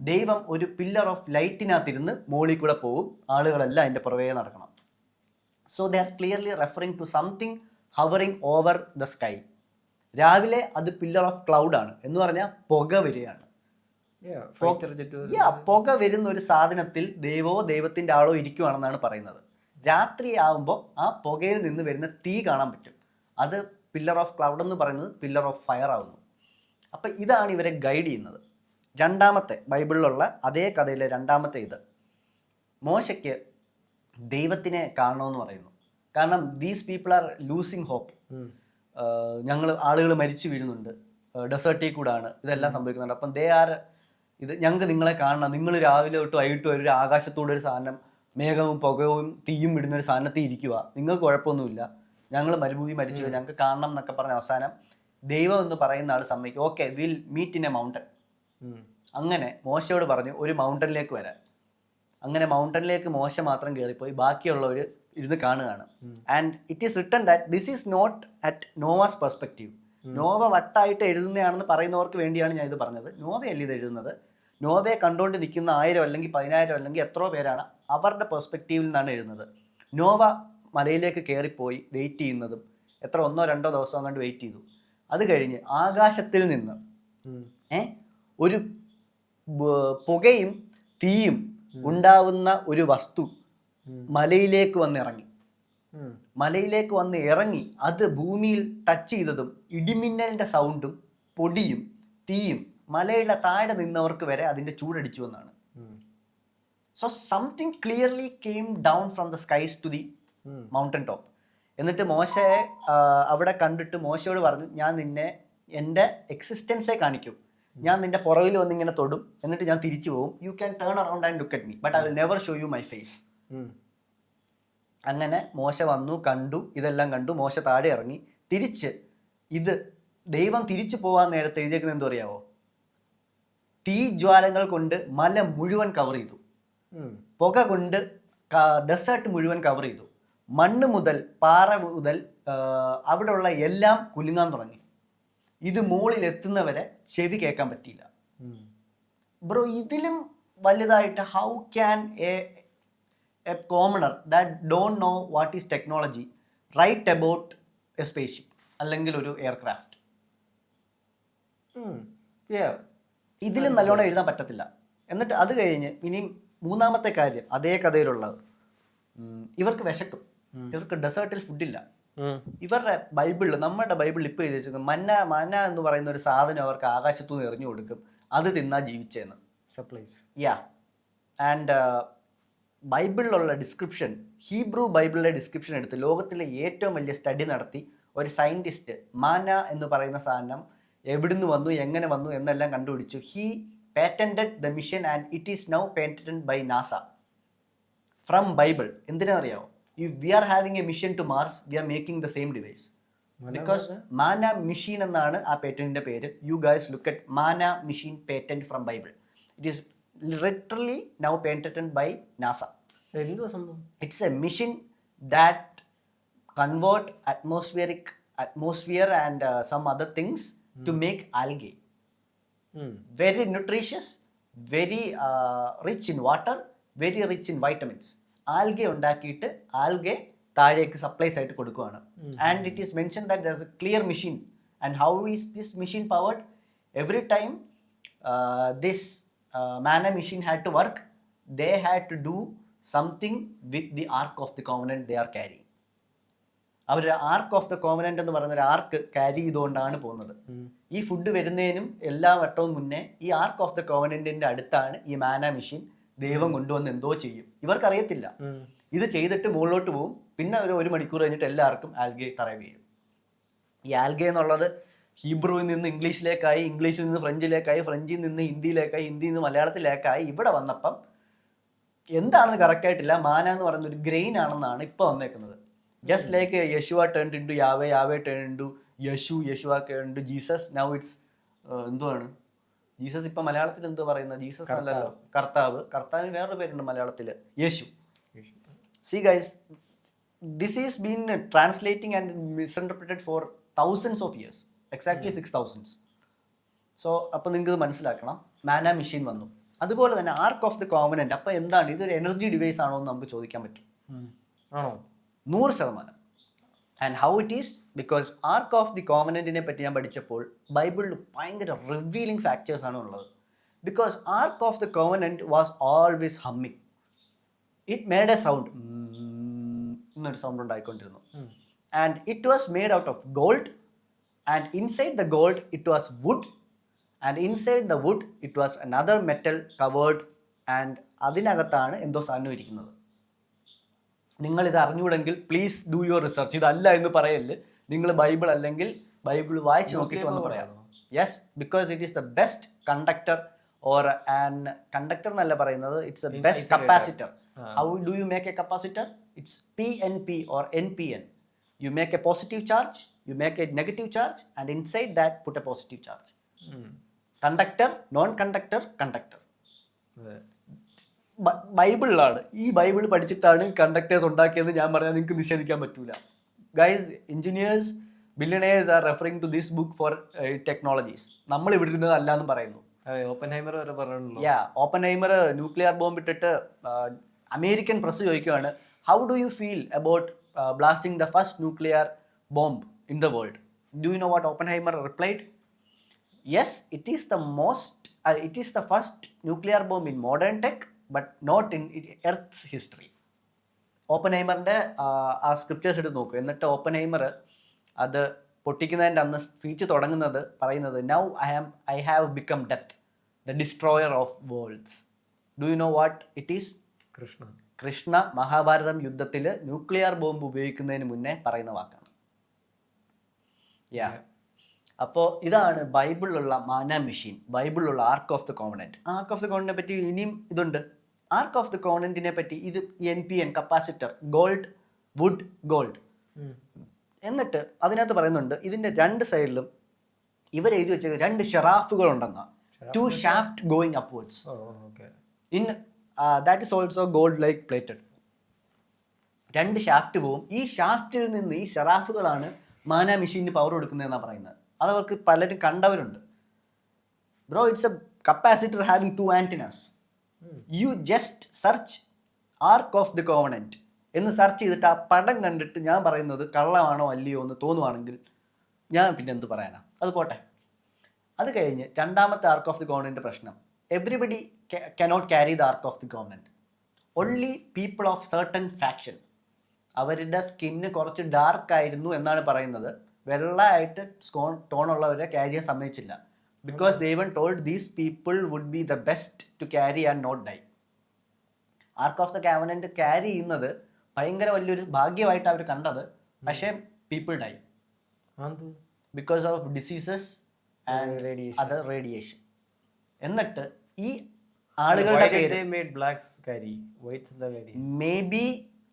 ദൈവം ഒരു പില്ലർ ഓഫ് ലൈറ്റിനകത്തിരുന്ന് മോളിൽ കൂടെ പോകും, ആളുകളെല്ലാം അതിൻ്റെ പുറകെ നടക്കണം. So they are clearly referring to something hovering over the sky. രാവിലെ അത് പില്ലർ ഓഫ് ക്ലൗഡ് ആണ് എന്ന് പറഞ്ഞാൽ പുക വരികയാണ്. പുക വരുന്ന ഒരു സാധനത്തിൽ ദൈവത്തിൻ്റെ ആളോ ഇരിക്കുവാണെന്നാണ് പറയുന്നത്. രാത്രി ആവുമ്പോൾ ആ പുകയിൽ നിന്ന് വരുന്ന തീ കാണാൻ പറ്റും. അത് പില്ലർ ഓഫ് ക്ലൗഡ് എന്ന് പറയുന്നത് പില്ലർ ഓഫ് ഫയർ ആവുന്നു. അപ്പം ഇതാണ് ഇവരെ ഗൈഡ് ചെയ്യുന്നത്. രണ്ടാമത്തെ ബൈബിളിലുള്ള അതേ കഥയിലെ രണ്ടാമത്തെ ഇത്, മോശയ്ക്ക് ദൈവത്തിനെ കാണണമെന്ന് പറയുന്നു. കാരണം these people are losing hope. ആളുകൾ മരിച്ചു വീഴുന്നുണ്ട്, ഡെസേർട്ടിൽ കൂടാണ് ഇതെല്ലാം സംഭവിക്കുന്നുണ്ട്. അപ്പം ഞങ്ങൾക്ക് നിങ്ങളെ കാണണം, നിങ്ങൾ രാവിലെ തൊട്ട് വൈകിട്ട് ഒരു ആകാശത്തൂടെ ഒരു സാധനം മേഘവും പുകവും തീയും വിടുന്ന ഒരു സാധനത്തിൽ ഇരിക്കുക, നിങ്ങൾക്ക് കുഴപ്പമൊന്നുമില്ല, ഞങ്ങൾ മരുഭൂമി മരിച്ചു, ഞങ്ങൾക്ക് കാണണം എന്നൊക്കെ പറഞ്ഞ അവസാനം ദൈവം എന്ന് പറയുന്ന ആൾ സമ്മതിക്കും, okay we'll meet in a mountain. അങ്ങനെ മോശയോട് പറഞ്ഞു ഒരു മൗണ്ടനിലേക്ക് വരാൻ. അങ്ങനെ മൗണ്ടനിലേക്ക് മോശ മാത്രം കയറിപ്പോയി, ബാക്കിയുള്ളവർ ഇരുന്ന് കാണുകയാണ്. And it is written that this is not at Noah's perspective. Noah വട്ടായിട്ട് എഴുതുന്നതാണെന്ന് പറയുന്നവർക്ക് വേണ്ടിയാണ് ഞാൻ ഇത് പറഞ്ഞത്. നോവയല്ല ഇത് എഴുതുന്നത്. നോവയെ കണ്ടുകൊണ്ട് നിൽക്കുന്ന 1000 അല്ലെങ്കിൽ 10,000 അല്ലെങ്കിൽ എത്രയോ പേരാണ്, അവരുടെ പെർസ്പെക്റ്റീവിൽ നിന്നാണ് എഴുതുന്നത്. നോവ മലയിലേക്ക് കയറിപ്പോയി വെയിറ്റ് ചെയ്യുന്നതും 1 or 2 ദിവസം അങ്ങോട്ട് വെയിറ്റ് ചെയ്തു. അത് കഴിഞ്ഞ് ആകാശത്തിൽ നിന്ന് ഒരു പുകയും തീയും ഉണ്ടാവുന്ന ഒരു വസ്തു മലയിലേക്ക് വന്ന് ഇറങ്ങി അത് ഭൂമിയിൽ ടച്ച് ചെയ്തതും ഇടിമിന്നലിന്റെ സൗണ്ടും പൊടിയും തീയും മലയുടെ താഴെ നിന്നവർക്ക് വരെ അതിന്റെ ചൂടടിച്ചു എന്നാണ്. So something clearly came down from the skies to the mountain top. എന്നിട്ട് മോശയെ അവിടെ കണ്ടിട്ട് മോശയോട് പറഞ്ഞു, ഞാൻ നിന്നെ എൻ്റെ എക്സിസ്റ്റൻസെ കാണിക്കും, ഞാൻ നിന്റെ പുറകിൽ വന്ന് ഇങ്ങനെ തൊടും, എന്നിട്ട് ഞാൻ തിരിച്ചു പോകും, you can turn around and look at me but I will never show you my face. അങ്ങനെ മോശ വന്നു, കണ്ടു, ഇതെല്ലാം കണ്ടു, മോശ താഴെ ഇറങ്ങി. ദൈവം തിരിച്ചു പോകാൻ നേരത്തെ എഴുതിയേക്കുന്നത് എന്തോ അറിയാവോ? തീ ജ്വാലങ്ങൾ കൊണ്ട് മല മുഴുവൻ കവർ ചെയ്തു, പുക കൊണ്ട് ഡെസേർട്ട് മുഴുവൻ കവർ ചെയ്തു, മണ്ണ് മുതൽ പാറ മുതൽ അവിടെയുള്ള എല്ലാം കുലുങ്ങാൻ തുടങ്ങി. ഇത് മുകളിൽ എത്തുന്നവരെ ചെവി കേൾക്കാൻ പറ്റിയില്ല. ബ്രോ, ഇതിലും വലുതായിട്ട് how can a commoner that don't know what is technology write about a spaceship അല്ലെങ്കിൽ ഒരു എയർക്രാഫ്റ്റ്? ഇതിലും നല്ലോണം എഴുതാൻ പറ്റത്തില്ല. എന്നിട്ട് അത് കഴിഞ്ഞ് ഇനിയും മൂന്നാമത്തെ കാര്യം അതേ കഥയിലുള്ളത്, ഇവർക്ക് വിശക്കും, ഇവർക്ക് ഡെസേർട്ടിൽ ഫുഡില്ല. ഇവരുടെ ബൈബിളിൽ, നമ്മുടെ ബൈബിളിൽ ഇപ്പോൾ എഴുതി വെച്ചിരിക്കുന്നത് മന്ന എന്ന് പറയുന്ന ഒരു സാധനം അവർക്ക് ആകാശത്തു നിന്ന് എറിഞ്ഞു കൊടുക്കും, അത് തിന്നാ ജീവിച്ചെന്ന്. സപ്ലൈസ്. ആൻഡ് ബൈബിളിലുള്ള ഡിസ്ക്രിപ്ഷൻ, ഹീബ്രു ബൈബിളിലെ ഡിസ്ക്രിപ്ഷൻ എടുത്ത് ലോകത്തിലെ ഏറ്റവും വലിയ സ്റ്റഡി നടത്തി ഒരു സയൻറ്റിസ്റ്റ് മാന എന്ന് പറയുന്ന സാധനം എവിടുന്ന് വന്നു, എങ്ങനെ വന്നു എന്നെല്ലാം കണ്ടുപിടിച്ചു. He patented the mission and it is now patented by NASA from Bible. എന്തിനാ അറിയാവോ? If we are having a mission to Mars, we are making the same device. Because Mana machine എന്നാണ് ആ പേറ്റന്റിന്റെ പേര്. You guys look at Mana machine patent from Bible. It is literally now patented by NASA. എന്തുവാ സംഭവം? It's a mission that convert atmosphere and some other things to make algae. Very nutritious, very rich in water, very rich in vitamins. Algae ഉണ്ടാക്കിയിട്ട് algae താഴേക്ക് supplies ആയിട്ട് കൊടുക്കുകയാണ്. And it is mentioned that there's a clear machine. And how is this machine powered? Every time this manna machine had to work, they had to do something with the Ark of the Covenant they are carrying. അവർ ark of the covenant എന്ന് പറയുന്ന ഒരു ആർക്ക് carry ചെയ്തുകൊണ്ടാണ് പോകുന്നത്. ഈ food വരുന്നതിനും എല്ലാ വട്ടവും മുന്നേ ഈ ആർക്ക് ഓഫ് ദ കോവനന്റിന്റെ അടുത്താണ് ഈ മാന മെഷീൻ ദൈവം കൊണ്ടുവന്ന് എന്തോ ചെയ്യും. ഇവർക്കറിയത്തില്ല. ഇത് ചെയ്തിട്ട് മുകളിലോട്ട് പോകും. പിന്നെ ഒരു മണിക്കൂർ കഴിഞ്ഞിട്ട് എല്ലാവർക്കും ആൽഗെ തറ വീഴും. ഈ ആൽഗെ എന്നുള്ളത് ഹീബ്രുവിൽ നിന്ന് ഇംഗ്ലീഷിലേക്കായി, ഇംഗ്ലീഷിൽ നിന്ന് ഫ്രഞ്ചിലേക്കായി, ഫ്രഞ്ചിൽ നിന്ന് ഹിന്ദിയിലേക്കായി, ഹിന്ദിയിൽ നിന്ന് മലയാളത്തിലേക്കായി ഇവിടെ വന്നപ്പം എന്താണെന്ന് കറക്റ്റായിട്ടില്ല. മാന എന്ന് പറയുന്ന ഒരു ഗ്രെയിൻ ആണെന്നാണ് ഇപ്പോൾ വന്നേക്കുന്നത്. Just like Yeshua turned into Yahweh, Yahweh turned into Yeshua turned into Jesus. Now it's എന്തുവാണ് ജീസസ് ഇപ്പം മലയാളത്തിൽ എന്തോ പറയുന്നത്? ജീസസ് അല്ലല്ലോ, കർത്താവ്. കർത്താവിന് വേറൊരു പേരുണ്ട് മലയാളത്തിൽ, യേശു. See guys, this is been translating and misinterpreted for thousands of years, exactly 6,000. So അപ്പം നിങ്ങൾക്ക് ഇത് മനസ്സിലാക്കണം. മാന മെഷീൻ വന്നു. അതുപോലെ തന്നെ ആർക്ക് ഓഫ് ദ കോവനന്റ്. അപ്പം എന്താണ് ഇതൊരു എനർജി ഡിവൈസ് ആണോ എന്ന് നമുക്ക് ചോദിക്കാൻ പറ്റും. ആണോ? 100%. And how it is because ark of the കോവനന്റിനെ പറ്റി ഞാൻ പഠിച്ചപ്പോൾ ബൈബിളിൽ ഭയങ്കര റിവീലിംഗ് ഫാക്ടേഴ്സ് ആണ് ഉള്ളത്. Because ark of the covenant was always humming. It made a sound എന്നൊരു സൗണ്ട് ഉണ്ടായിക്കൊണ്ടിരുന്നു. And it was made out of gold. And inside the gold it was wood. And inside the wood it was another metal covered. And അതിനകത്താണ് എന്തോ സാധനം ഇരിക്കുന്നത്. നിങ്ങളിത് അറിഞ്ഞുകൂടെങ്കിൽ please do your research. ഇതല്ല എന്ന് പറയല്. നിങ്ങൾ ബൈബിൾ അല്ലെങ്കിൽ ബൈബിൾ വായിച്ച് നോക്കിയിട്ട് വന്ന് പറയാം. Yes, because it is the best conductor or an conductor എന്നല്ല പറയുന്നത്, it's A best capacitor. How do you make A capacitor? It's PNP or NPN. You make a positive charge, you make a negative charge, and inside that put a positive charge. Conductor, non-conductor, conductor. ബൈബിളിലാണ്. ഈ Bible പഠിച്ചിട്ടാണ് conductors ഉണ്ടാക്കിയത് ഞാൻ പറയാൻ നിങ്ങൾക്ക് നിഷേധിക്കാൻ പറ്റൂല. Guys, engineers, billionaires are referring to this book for technologies. നമ്മൾ ഇവിടെ ഇരുന്നത് അല്ല എന്ന് പറയുന്നു. ഓപ്പൻഹൈമർ വരെ പറഞ്ഞല്ലോ. ഓപ്പൻഹൈമർ ന്യൂക്ലിയർ ബോംബ് ഇട്ടിട്ട് അമേരിക്കൻ പ്രസ് ചോദിക്കുകയാണ്, how do you feel about blasting the first nuclear bomb in the world? Do you know what Oppenheimer replied? Yes, it is the first nuclear bomb in modern tech, but not in Earth's history. ഓപ്പൻഹൈമറിൻ്റെ ആ scriptures എടുത്ത് നോക്കുക. എന്നിട്ട് Oppenheimer അത് പൊട്ടിക്കുന്നതിൻ്റെ അന്ന് speech തുടങ്ങുന്നത് പറയുന്നത്, now I have become death, the destroyer of worlds. Do you know what it is? Krishna Mahabharatham യുദ്ധത്തിൽ nuclear bomb ഉപയോഗിക്കുന്നതിന് മുന്നേ പറയുന്ന വാക്കാണ്. അപ്പോൾ ഇതാണ് ബൈബിളിലുള്ള മാന മെഷീൻ, ബൈബിളിലുള്ള ark of the covenant. Ark of the കോവനന്റിനെ പറ്റി ഇനിയും ഇതുണ്ട്. ആർക്ക് ഓഫ് ദ കോവനന്റിനെ പറ്റി ഇത് NPN capacitor, gold, wood, gold. എന്നിട്ട് അതിനകത്ത് പറയുന്നുണ്ട് ഇതിൻ്റെ രണ്ട് സൈഡിലും ഇവർ എഴുതി വെച്ചത് 2 ഷെറാഫുകൾ ഉണ്ടെന്നാ. 2 shaft going upwards. In that is also gold like plated. 2 shaft പോവും. ഈ ഷാഫ്റ്റിൽ നിന്ന് ഈ ഷെറാഫുകളാണ് മാന മെഷീന് പവർ കൊടുക്കുന്നതെന്നാണ് പറയുന്നത്. അതവർക്ക് പലരും കണ്ടവരുണ്ട്. Bro, it's a capacitor having 2 antennas. You just search ark of the covenant എന്ന് സെർച്ച് ചെയ്തിട്ട് ആ പടം കണ്ടിട്ട് ഞാൻ പറയുന്നത് കള്ളമാണോ അല്ലയോ എന്ന് തോന്നുവാണെങ്കിൽ ഞാൻ പിന്നെ എന്ത് പറയാനാ? അത് പോട്ടെ. അത് കഴിഞ്ഞ് രണ്ടാമത്തെ ആർക്ക് ഓഫ് ദി കോവനന്റ് പ്രശ്നം, everybody cannot carry the ark of the covenant. Only people of certain faction. അവരുടെ സ്കിന്ന് കുറച്ച് ഡാർക്ക് ആയിരുന്നു എന്നാണ് പറയുന്നത്. വെള്ളമായിട്ട് ടോണുള്ളവരെ ക്യാരി ചെയ്യാൻ സമ്മതിച്ചില്ല. Because they even told these people would be the best to carry and not die. Ark of the covenant carry ചെയ്യുന്നത് ഭയങ്കര വലിയൊരു ഭാഗ്യമായിട്ട് അവർ കണ്ടത്. പക്ഷേ people die because of diseases and other radiation. എന്നിട്ട് ഈ ആളുകളുടെ പേര് maybe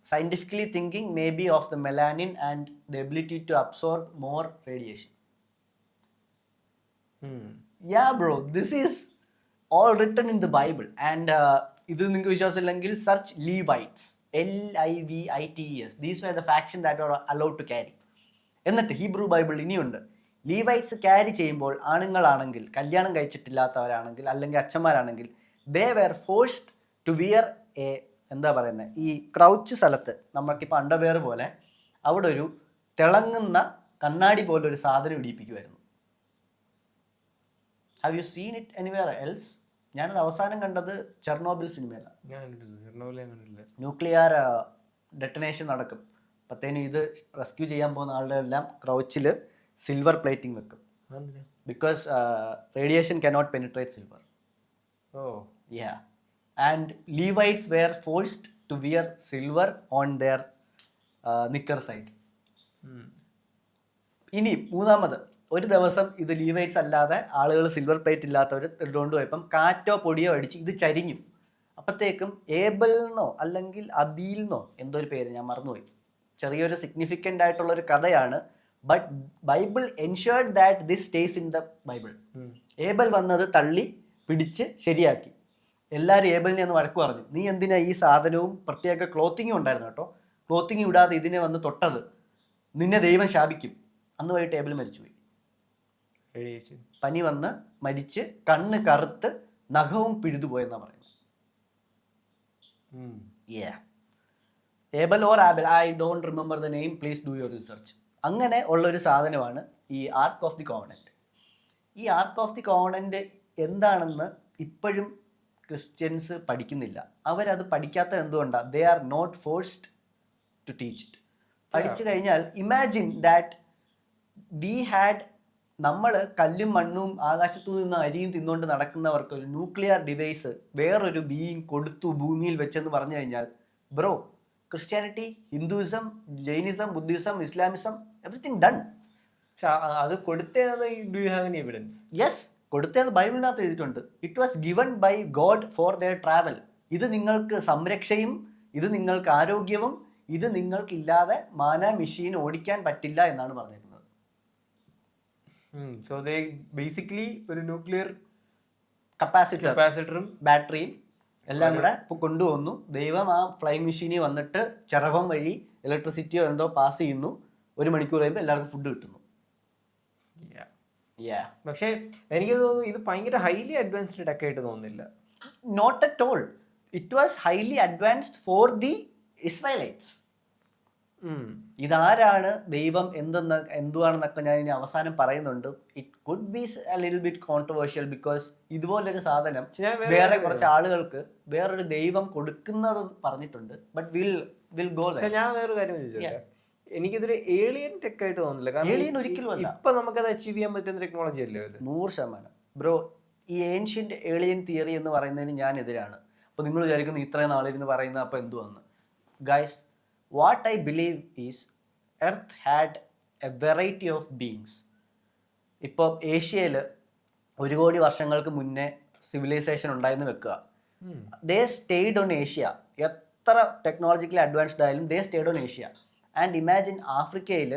scientifically thinking, maybe of the melanin and the ability to absorb more radiation. Yeah bro, this is all written in the Bible. And ഇത് നിങ്ങൾക്ക് വിശ്വാസമില്ലെങ്കിൽ search Levites, LIVITES. These were the faction that are allowed to carry. എന്നിട്ട് Hebrew Bible ഇനിയുണ്ട്. Levites carry ചെയ്യുമ്പോൾ ആണുങ്ങളാണെങ്കിൽ, കല്യാണം കഴിച്ചിട്ടില്ലാത്തവരാണെങ്കിൽ, അല്ലെങ്കിൽ അച്ഛന്മാരാണെങ്കിൽ, they were forced to wear a, എന്താ പറയുന്നത്, ഈ ക്രൗച്ച് സ്ഥലത്ത് നമുക്കിപ്പോൾ അണ്ടർവെയർ പോലെ അവിടെ ഒരു തിളങ്ങുന്ന കണ്ണാടി പോലെ ഒരു സാധനം ഇടിപ്പിക്കുമായിരുന്നു. Have you seen it anywhere else? ഞാനത് അവസാനം കണ്ടത് ചെർണോബിൽ സിനിമയിലാണ്. ന്യൂക്ലിയർ ഡെറ്റനേഷൻ നടക്കും, അപ്പത്തേനും ഇത് റെസ്ക്യൂ ചെയ്യാൻ പോകുന്ന ആളുടെ എല്ലാം ക്രൗച്ചിൽ സിൽവർ പ്ലേറ്റിംഗ് വെക്കും. Because radiation cannot penetrate silver. Yeah. And Levites were forced to wear silver on their knicker side. ഇനി മൂന്നാമത്, ഒരു ദിവസം ഇത് ലീവൈറ്റ്സ് അല്ലാതെ ആളുകൾ സിൽവർ പ്ലേറ്റ് ഇല്ലാത്തവർ ഇട്ടുകൊണ്ട് പോയപ്പം കാറ്റോ പൊടിയോ അടിച്ച് ഇത് ചരിഞ്ഞു. അപ്പോഴത്തേക്കും ഏബലിന്നോ അല്ലെങ്കിൽ അബീലിന്നോ എന്തോ ഒരു പേര് ഞാൻ മറന്നുപോയി, ചെറിയൊരു സിഗ്നിഫിക്കൻ്റ് ആയിട്ടുള്ള ഒരു കഥയാണ്. But Bible ensured that this stays in the Bible. Abel വന്നത് തള്ളി പിടിച്ച് ശരിയാക്കി. എല്ലാവരും ഏബലിനെ ഒന്ന് വഴക്ക് പറഞ്ഞു, നീ എന്തിനാ ഈ സാധനവും പ്രത്യേക ക്ലോത്തിങ്ങും ഉണ്ടായിരുന്നു കേട്ടോ, ക്ലോത്തിങ് ഇടാതെ ഇതിനെ വന്ന് തൊട്ടത്, നിന്നെ ദൈവം ശാപിക്കും. അന്ന് വൈകിട്ട് ഏബൽ മരിച്ചുപോയി. പനി വന്ന് മരിച്ച് കണ്ണ് കറുത്ത് നഖവും പിഴുതുപോയെന്നാണ് പറയുന്നത്. Abel or Abel, I don't remember the name, please do your research. അങ്ങനെ ഉള്ളൊരു സാധനമാണ് ഈ ആർക്ക് ഓഫ് ദി കോവനന്റ്. ഈ ആർക്ക് ഓഫ് ദി കോവനന്റ് എന്താണെന്ന് ഇപ്പോഴും ക്രിസ്ത്യൻസ് പഠിക്കുന്നില്ല. അവരത് പഠിക്കാത്തത് എന്തുകൊണ്ടാണ്? They are not forced to teach it. പഠിച്ചു കഴിഞ്ഞാൽ ഇമാജിൻ ദാറ്റ് വി ഹാഡ്, നമ്മൾ കല്ലും മണ്ണും ആകാശത്തു നിന്ന് അരിയും തിന്നുകൊണ്ട് നടക്കുന്നവർക്ക് ഒരു ന്യൂക്ലിയർ ഡിവൈസ് വേറൊരു ബീയിങ് കൊടുത്തു ഭൂമിയിൽ വെച്ചെന്ന് പറഞ്ഞു കഴിഞ്ഞാൽ, bro, Christianity, Hinduism, Jainism, Buddhism, Islamism, everything done. അത് കൊടുത്തത് do you have any evidence? Yes, കൊടുത്തത് ബൈബിളിനകത്ത് എഴുതിയിട്ടുണ്ട്. It was given by God for their travel. ഇത് നിങ്ങൾക്ക് സംരക്ഷയും, ഇത് നിങ്ങൾക്ക് ആരോഗ്യവും, ഇത് നിങ്ങൾക്കില്ലാതെ മാന മെഷീൻ ഓടിക്കാൻ പറ്റില്ല എന്നാണ് പറഞ്ഞിരിക്കുന്നത്. സോ ദേ ബേസിക്കലി ഒരു ന്യൂക്ലിയർ കപ്പാസിറ്ററും ബാറ്ററിയും എല്ലാം കൂടെ ഇപ്പോൾ കൊണ്ടുവന്നു. ദൈവം ആ ഫ്ലൈങ് മെഷീനിൽ വന്നിട്ട് ചിറകം വഴി ഇലക്ട്രിസിറ്റിയോ എന്തോ പാസ് ചെയ്യുന്നു. 1 മണിക്കൂർ കഴിയുമ്പോൾ എല്ലാവർക്കും ഫുഡ് കിട്ടുന്നു. പക്ഷേ എനിക്ക് തോന്നുന്നു ഇത് ഭയങ്കര ഹൈലി അഡ്വാൻസ്ഡ് ടെക് ആയിട്ട് തോന്നുന്നില്ല. Not at all. It was highly advanced for the Israelites. ഇതാരാണ്, ദൈവം എന്തുവാണെന്നൊക്കെ ഞാൻ ഇനി അവസാനം പറയുന്നുണ്ട്. It could be a little bit controversial because ഇതുപോലൊരു സാധനം വേറെ കുറച്ച് ആളുകൾക്ക് വേറൊരു ദൈവം കൊടുക്കുന്നത് പറഞ്ഞിട്ടുണ്ട്. But we'll go there. ഞാൻ വേറൊരു കാര്യം ചോദിച്ചോട്ടെ, എനിക്കിതൊരു ഏലിയൻ ടെക് ആയിട്ട് തോന്നുന്നില്ല. ഏലിയൻ ഒരിക്കലും അല്ല. ഇപ്പൊ നമുക്കത് അച്ചീവ് ചെയ്യാൻ പറ്റുന്ന ടെക്നോളജി അല്ലേ ഇത്? 100%. ബ്രോ, ഈ ഏൻഷ്യന്റ് ഏലിയൻ തിയറി എന്ന് പറയുന്നതിന് ഞാൻ എതിരാണ്. അപ്പൊ നിങ്ങൾ വിചാരിക്കുന്നു ഇത്രയും നാളിരുന്ന് പറയുന്ന അപ്പൊ എന്തുവന്ന്? Guys, what I believe is Earth had a variety of beings. ഇപ്പോൾ ഏഷ്യയിൽ 1 കോടി വർഷങ്ങൾക്ക് മുന്നേ സിവിലൈസേഷൻ ഉണ്ടായെന്ന് വെക്കുക. They stayed on Asia. എത്ര ടെക്നോളജിക്കലി അഡ്വാൻസ്ഡ് ആയാലും they stayed on Asia. And imagine, ആഫ്രിക്കയിൽ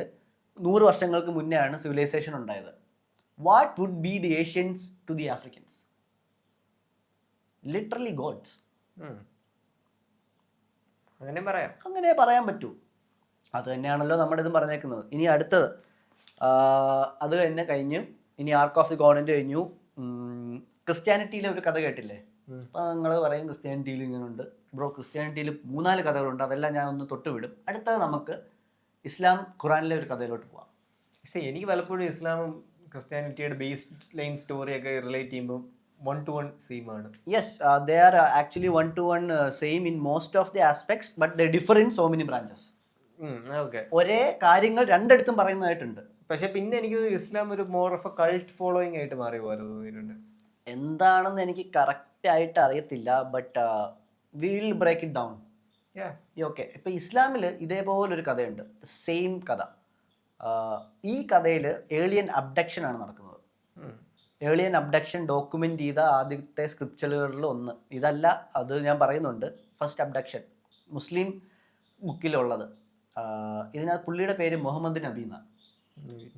100 വർഷങ്ങൾക്ക് മുന്നേ ആണ് സിവിലൈസേഷൻ ഉണ്ടായത്. What would be the Asians to the Africans? Literally gods. അങ്ങനെ പറയാൻ പറ്റൂ. അത് തന്നെയാണല്ലോ നമ്മുടെ ഇതും പറഞ്ഞേക്കുന്നത്. ഇനി അടുത്തത്, അത് തന്നെ കഴിഞ്ഞു. ഇനി ആർക്ക് ഓഫ് ദി കോവനന്റ് കഴിഞ്ഞു. ക്രിസ്ത്യാനിറ്റിയിലെ ഒരു കഥ കേട്ടില്ലേ? അപ്പം നിങ്ങൾ പറയും ക്രിസ്ത്യാനിറ്റിയിൽ ഇങ്ങനെയുണ്ട്. ബ്രോ, ക്രിസ്ത്യാനിറ്റിയിൽ 3-4 കഥകളുണ്ട്. അതെല്ലാം ഞാൻ ഒന്ന് തൊട്ടുവിടും. അടുത്തത് നമുക്ക് ഇസ്ലാം ഖുറാനിലെ ഒരു കഥയിലോട്ട് പോവാം. എനിക്ക് പലപ്പോഴും ഇസ്ലാമും ക്രിസ്ത്യാനിറ്റിയുടെ ബേസ്ഡ് ലൈൻ സ്റ്റോറിയൊക്കെ റിലേറ്റ് ചെയ്യുമ്പോൾ 1-to-1 സെയിം ആണ്. Yes, they are actually 1-to-1 same in most of the aspects, but they differ in so many branches. ഒരേ കാര്യങ്ങൾ രണ്ടിടത്തും പറയുന്നതായിട്ടുണ്ട്. പക്ഷെ പിന്നെ എനിക്ക് ഇസ്ലാം ഒരു more of a cult following ആയിട്ട് മാറി പോരുന്നുണ്ട്. എന്താണെന്ന് എനിക്ക് കറക്റ്റ് ആയിട്ട് അറിയത്തില്ല. But we'll break it down. Okay, ഇപ്പൊ ഇസ്ലാമിൽ ഇതേപോലൊരു കഥയുണ്ട്, സെയിം കഥ. ഈ കഥയിൽ ഏളിയൻ അബ്ഡക്ഷൻ ആണ് നടക്കുന്നത്. ഏളിയൻ അബ്ഡക്ഷൻ ഡോക്യുമെന്റ് ചെയ്ത ആദ്യത്തെ സ്ക്രിപ്ചറുകളിൽ ഒന്ന് ഇതല്ല, അത് ഞാൻ പറയുന്നുണ്ട്. ഫസ്റ്റ് അബ്ഡക്ഷൻ മുസ്ലിം ബുക്കിലുള്ളത്. ഇതിനകത്ത് പുള്ളിയുടെ പേര് മുഹമ്മദ് നബി എന്നാണ്.